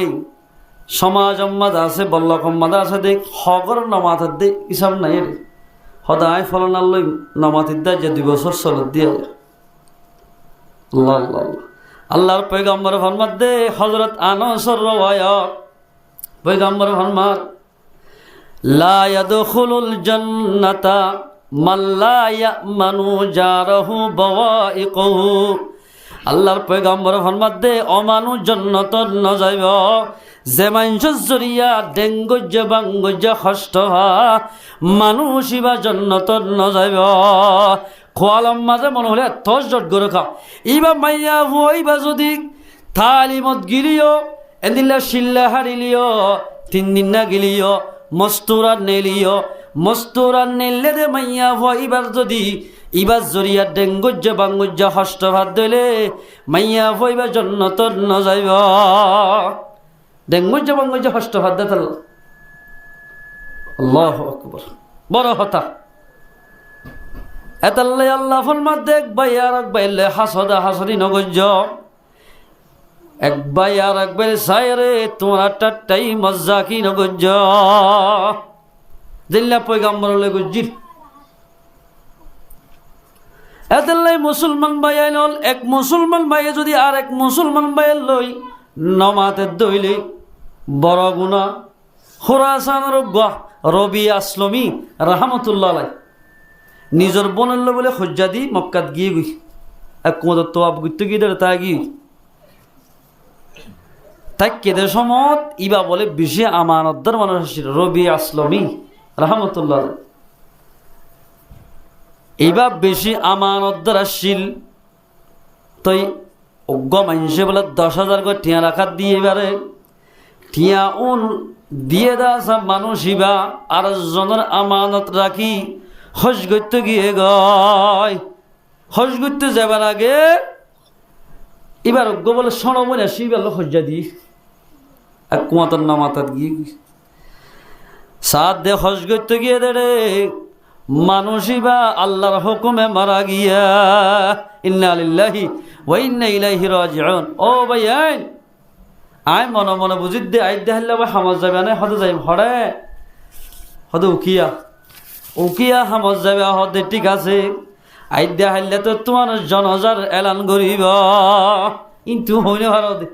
সমাজ মাদ আছে বল্লকম মাদ আছে দেখ হগর নমাত দে ইসাব নাই রে সদায় ফলনালই নমাতির দা যে 2 বছর চলত দিয়ে আল্লাহ আল্লাহ আল্লাহর পয়গম্বর ফরমাত দে হযরত আনাসর রওয়ায়াত পয়গম্বর ফরমার লা ইয়াদখুলুল জান্নাতা মান লা ইয়ামানু জারহু বাওয়াইকুহু আল্লাহর পয়গম্বর ফরমাত দে অমানু জান্নাতত ন যাইব যে মানুষের জরিয়া ডেঙ্গুজ বাঙ্গুজ কষ্ট মানুষ ইবা জান্নাতত ন যাইব খোয়ালাম মাঝে মনে হলে তস জট করে খাও ইবা মাইয়া হইবা যদি তালিমত গিলিও এদিল্লা শিল্লা হারিলিও 3 দিন না গিলিও মস্তুরা নেলিও মস্তুরা নেলে দে মাইয়া হইবার যদি ইবার জরিয়া ডেঙ্গুজ বাঙ্গুজ কষ্ট ভাত দিলে মাইয়া হইবা জান্নাতত ন যাইব ডেঙ্গুজ বাঙ্গুজ কষ্ট ভাত দে আল্লাহু আকবার বড় হতা এতাল্লাই আল্লাহ ফরমাত দেখ ভাই আর এক বাইলে হাসদা হাসরি নগজ্জ এক ভাই আর এক বাইলে সায়রে তোমরা টাট্টাই মজ্জা কি নগজ্জ দিল্লা পয়গম্বর লই গজ্জির এতাল্লাই মুসলমান ভাই আইনল এক মুসলমান ভাইয়ে যদি আর এক মুসলমান ভাইয়ের লই নমাতে দইলে বড় গুনাহ খুরাসানের রবি আসলমি রাহমাতুল্লাহ আলাইহি নিজের বনল বলে হজ্জা দি মক্কাত গিয়ে গই এক কোদ তোয়াব গুত্ত গিয়ে তা গিয়ে তাই কেদের সমত ইবা বলে বেশি আমানতদার মানুষ আসছিল রবি আসলমি রাহমাতুল্লাহ এইবা বেশি আমানতদার আসছিল তাই অজ্ঞ মানুষে বলে 10,000 করে টিয়া রাখাত দিয়ে এবারে টিয়া উন দিয়ে দেওয়া মানুষ ইবা আর জনের আমানত রাখি হজ করতে গিয়ে গয় হজ করতে যাবার আগে এবার অজ্ঞ বলে সনমনে আসি এবার হজ্জা দি এক কুমাতার নামাতার গিয়ে সাত দে হজ করতে গিয়ে দে রে মানুষই বা আল্লাহর হুকুমে মারা গিয়া ইন্না লিল্লাহি ওয়া ইন্না ইলাইহি রাজিউন ও ভাই আই মনে মনে বুঝিত দে আই দেখাইলে ভাই হামাজ যাবে না হতে যাই হরে হতে উকিয়া হামজ যাবে হতে ঠিক আছে আই দেখাইলে তো তোমার জনজার এলান করিব কিন্তু হইলে ভারতে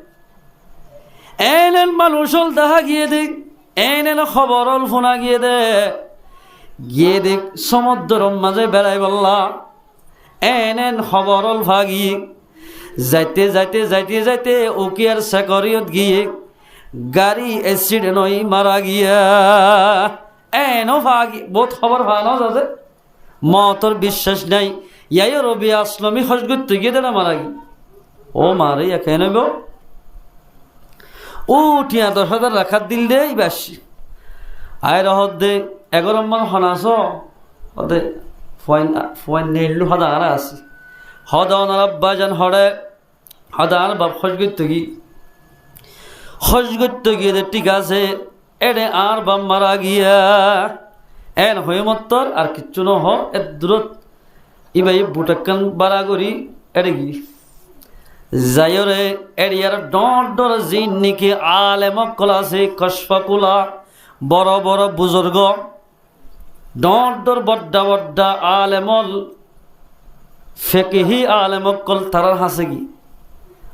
এনে মানুষ দেখা গিয়ে দেখ এনে খবর ফোনা গিয়ে দেখ সমুদ্রের মাঝে বেড়াই বললা এনে খবর ভাগি যাইতে যাইতে যাইতে যাইতে উকিয়ার চাকরিয়ত গিয়ে গাড়ি এক্সিডেন্ট হই মারা গিয়া এনো ভাগি বহুত খবর ভালো যাতে মতর বিশ্বাস নাই ইয়াই রবি আসলমি হজ করতে গিয়ে দেনা মারা গি ও মারে একে নেব ও টিয়া 10,000 রাখার দিল দে বাসি আয় রহত দে 11 মান হনাস ওদে ফয়েন নেলু হদা আর আসি হদা ওনার আব্বা জান হরে হদা আর বাপ হজ করতে গিয়ে দে ঠিক আছে এনে আর বাপ মারা গিয়া এন হয়ে মত্তর আর কিচ্ছু ন হ এর দূরত ইবাই বুটাক্কান বাড়া করি এড়ে গিয়ে যাইরে এরিয়ার ডর জিন নিকি আলেমকল আছে কশফাকুলা বড় বড় বুজুর্গ ডর বড্ডা বড্ডা আলেমল ফেকিহি আলেমকল তারার হাসে কি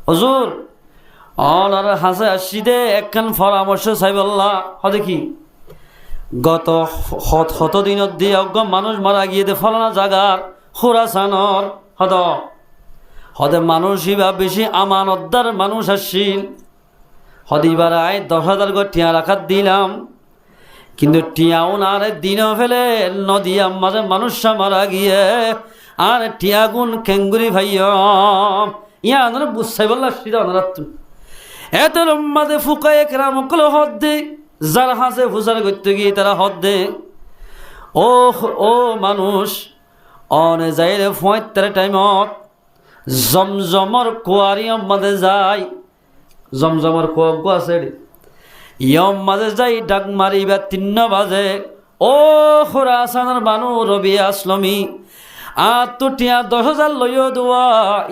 হুজুর অনার হাসে আসি দে একখান পরামর্শ চাইবল্লা হদে কি গত শত দিনত দিয়ে অজ্ঞ মানুষ মারা গিয়ে দে ফলানা জাগার খোরাসানর হদে মানুষ ইবা বেশি আমানতদার মানুষ আসছিল হদিবার আয় 10,000 গো টিয়া রাখাত দিলাম কিন্তু টিয়াও না রে দিন ফেলে নদী মাঝে মানুষরা মারা গিয়ে আর টিয়া গুণ কেঙ্গুরি ভাইয়ম ইয়া আনারা বুঝছাই বললা সিধা আনারা তুমি এত লম্বাদে ফুকায় একরামকল হদ দে যার হাসে ফুসার করতে গিয়ে তারা হদ দে ও মানুষ অনে যাইলে 75 টাইমত জমজমর কুয়ারি মাঝে যায় জমজমর কুয়া আছে ইয়ম মাঝে যাই ডাক মারিবা 3 বাজে ও খোরাসানের মানু রবি আসলমি আর তো টিয়া 10,000 লইয় দোয়া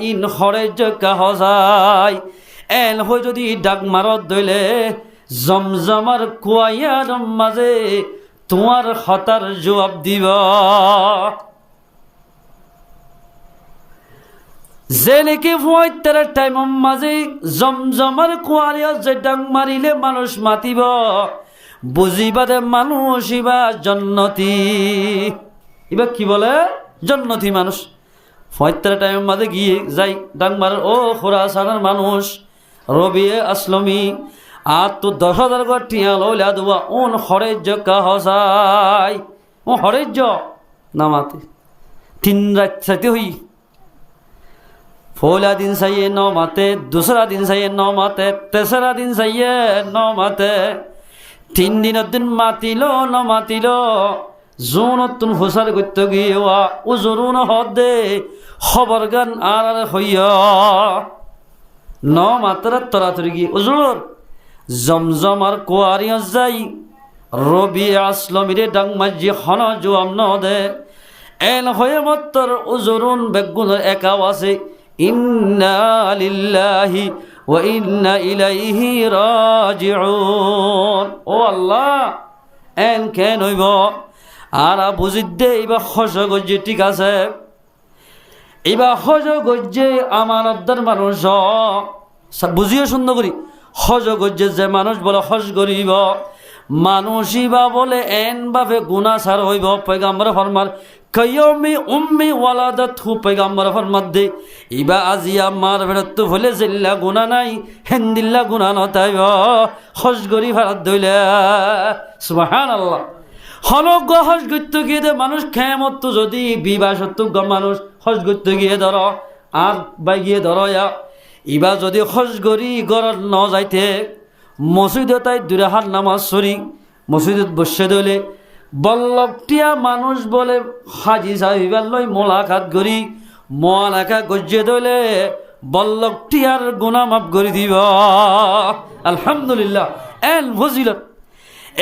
ইন হরে জকা হজাই এন হই যদি ডাক মারত দইলে জমজমার কুয়াইয়ার মাঝে তোমার হতার জবাব দিব যে নাকি 75 টাইম মাঝে জমজমার কুয়ারিয়া যে ডাক মারিলে মানুষ মাতিব বুঝিবাদে মানুষ ইবা জন্নতি ইবা কি বলে জন্নতি মানুষ 75 টাইম মাঝে গিয়ে যাই ডাক মারে ও খোরাসানের মানুষ রবি আসলমি আর তো 10,000 গো টিয়া লইলা দেওয়া ওন হরেজ্য কাহসাই ও হরেজ্য নামাতে 3 রাত সাথে হই পহলা দিন চাইয়ে নমাতে দুসরা দিন চাইয়ে নমাতে তেসরা দিন চাইয়ে নমাতে 3 দিনের দিন মাতিল নমাতিল জোনতুন হুসার করতে গিয়া উজরুন হদে খবর গান আর হইয়া নমাত্রা তরাতরি গিয়ে উজুর জমজমার কুয়ারিয়া যাই রবি আসলমিরে ডাং মাঝি হন জোয়াম নদে এন হয়ে মত্তর উজরুন বেগুনের একাও আছে ইন্না লিল্লাহি ওয়া ইন্না ইলাইহি রাজিউন ও আল্লাহ এন কেন হইব আর বুঝিত দে এবার হস গজ্জে ঠিক আছে এবার হস গজ্জে আমানতদার মানুষ বুঝিয়ে সুন্দর করি হজ গজ্জে যে মানুষ বলে হজ করিব মানুষই বা বলে এন ভাবে গুনাহগার হইব পয়গম্বর ফরমান কয়মি উম্মি ওয়ালাদাতহু পয়গম্বর ফরমান দে ইবা আজিয়া মার ভেরত হলে জিল্লা গুনাহ নাই হেন্দিল্লা গুনাহ নতাইব হজ করি ভারত দইলে সুবহানাল্লাহ হনগ হজ করতে গিয়ে দে মানুষ খেমত যদি বিবাসত্ব মানুষ হজ করতে গিয়ে ধর আর বাই গিয়ে ধর ইবা যদি হজ করি গরত ন যাইতে মসজিদে তাই 2 হাত নামাজ সরি মসজিদত বসে দলে বল্লভটিয়া মানুষ বলে হাজি সাহেবার লই মোলাকাত করি মোয়ানাকা গজ্জে দলে বল্লভটিয়ার গুনাহ মাফ করে দিব আলহামদুলিল্লাহ এন ফজিলত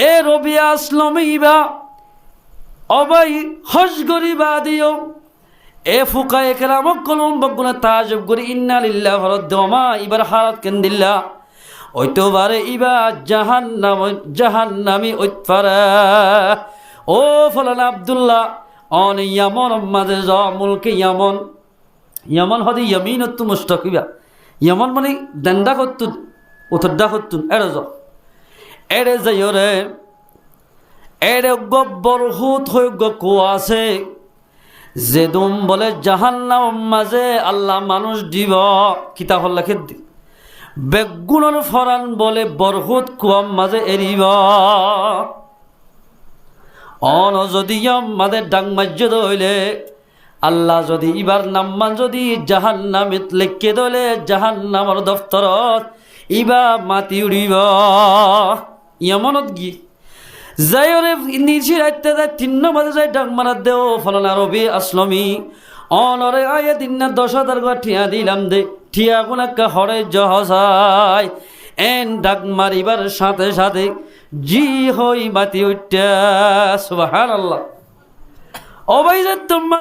এ রবি আসলমি ইবা অবাই হজ করিবা দিও এ ফুকায়ে কেরামক কলম বগুনা তাজব করি ইন্না লিল্লাহি ওয়া রাদ্দমা ইবার হারাত কেন্দিল্লা ওইতো বারে ইবা জাহান্নামি ওইতফারা ও ফলানা আব্দুল্লাহ অন ইয়ামন মাঝে জ মুলকে ইয়ামন হদি ইয়ামিনত মুস্তাকিবা ইয়ামন মানে দন্দা করতুন উতরদা করতুন এড়ে যাইরে এড়ে গব্বর হুত হই গো আছে যেদুম বলে জাহান্নাম মাঝে আল্লাহ মানুষ দিব কিতাব লেখে দি বেগুনের ফরান বলে বরহুত কুয়াম মাঝে এরিব অন যদি মাঝে ডাং মাজ্য দইলে আল্লাহ যদি ইবার নাম্মান যদি জাহান্নামিত লেখকে দইলে জাহান্নামর দফতরত ইবা মাতি উড়িব ইয়ামনত গি যাইরে নিচি রাইতে যায় 3 বাজে যায় ডাক মারা দেও ফলনা রবি আসলমি অনরে আয়ে দিন 10,000 গো ঠিয়া দিলাম দে ঠিয়া গুনাকা হরে জহসাই এন ডাক মারিবার সাথে সাথে জি হই মাতি উঠা সুবহানাল্লাহ ও ভাই যে তোমরা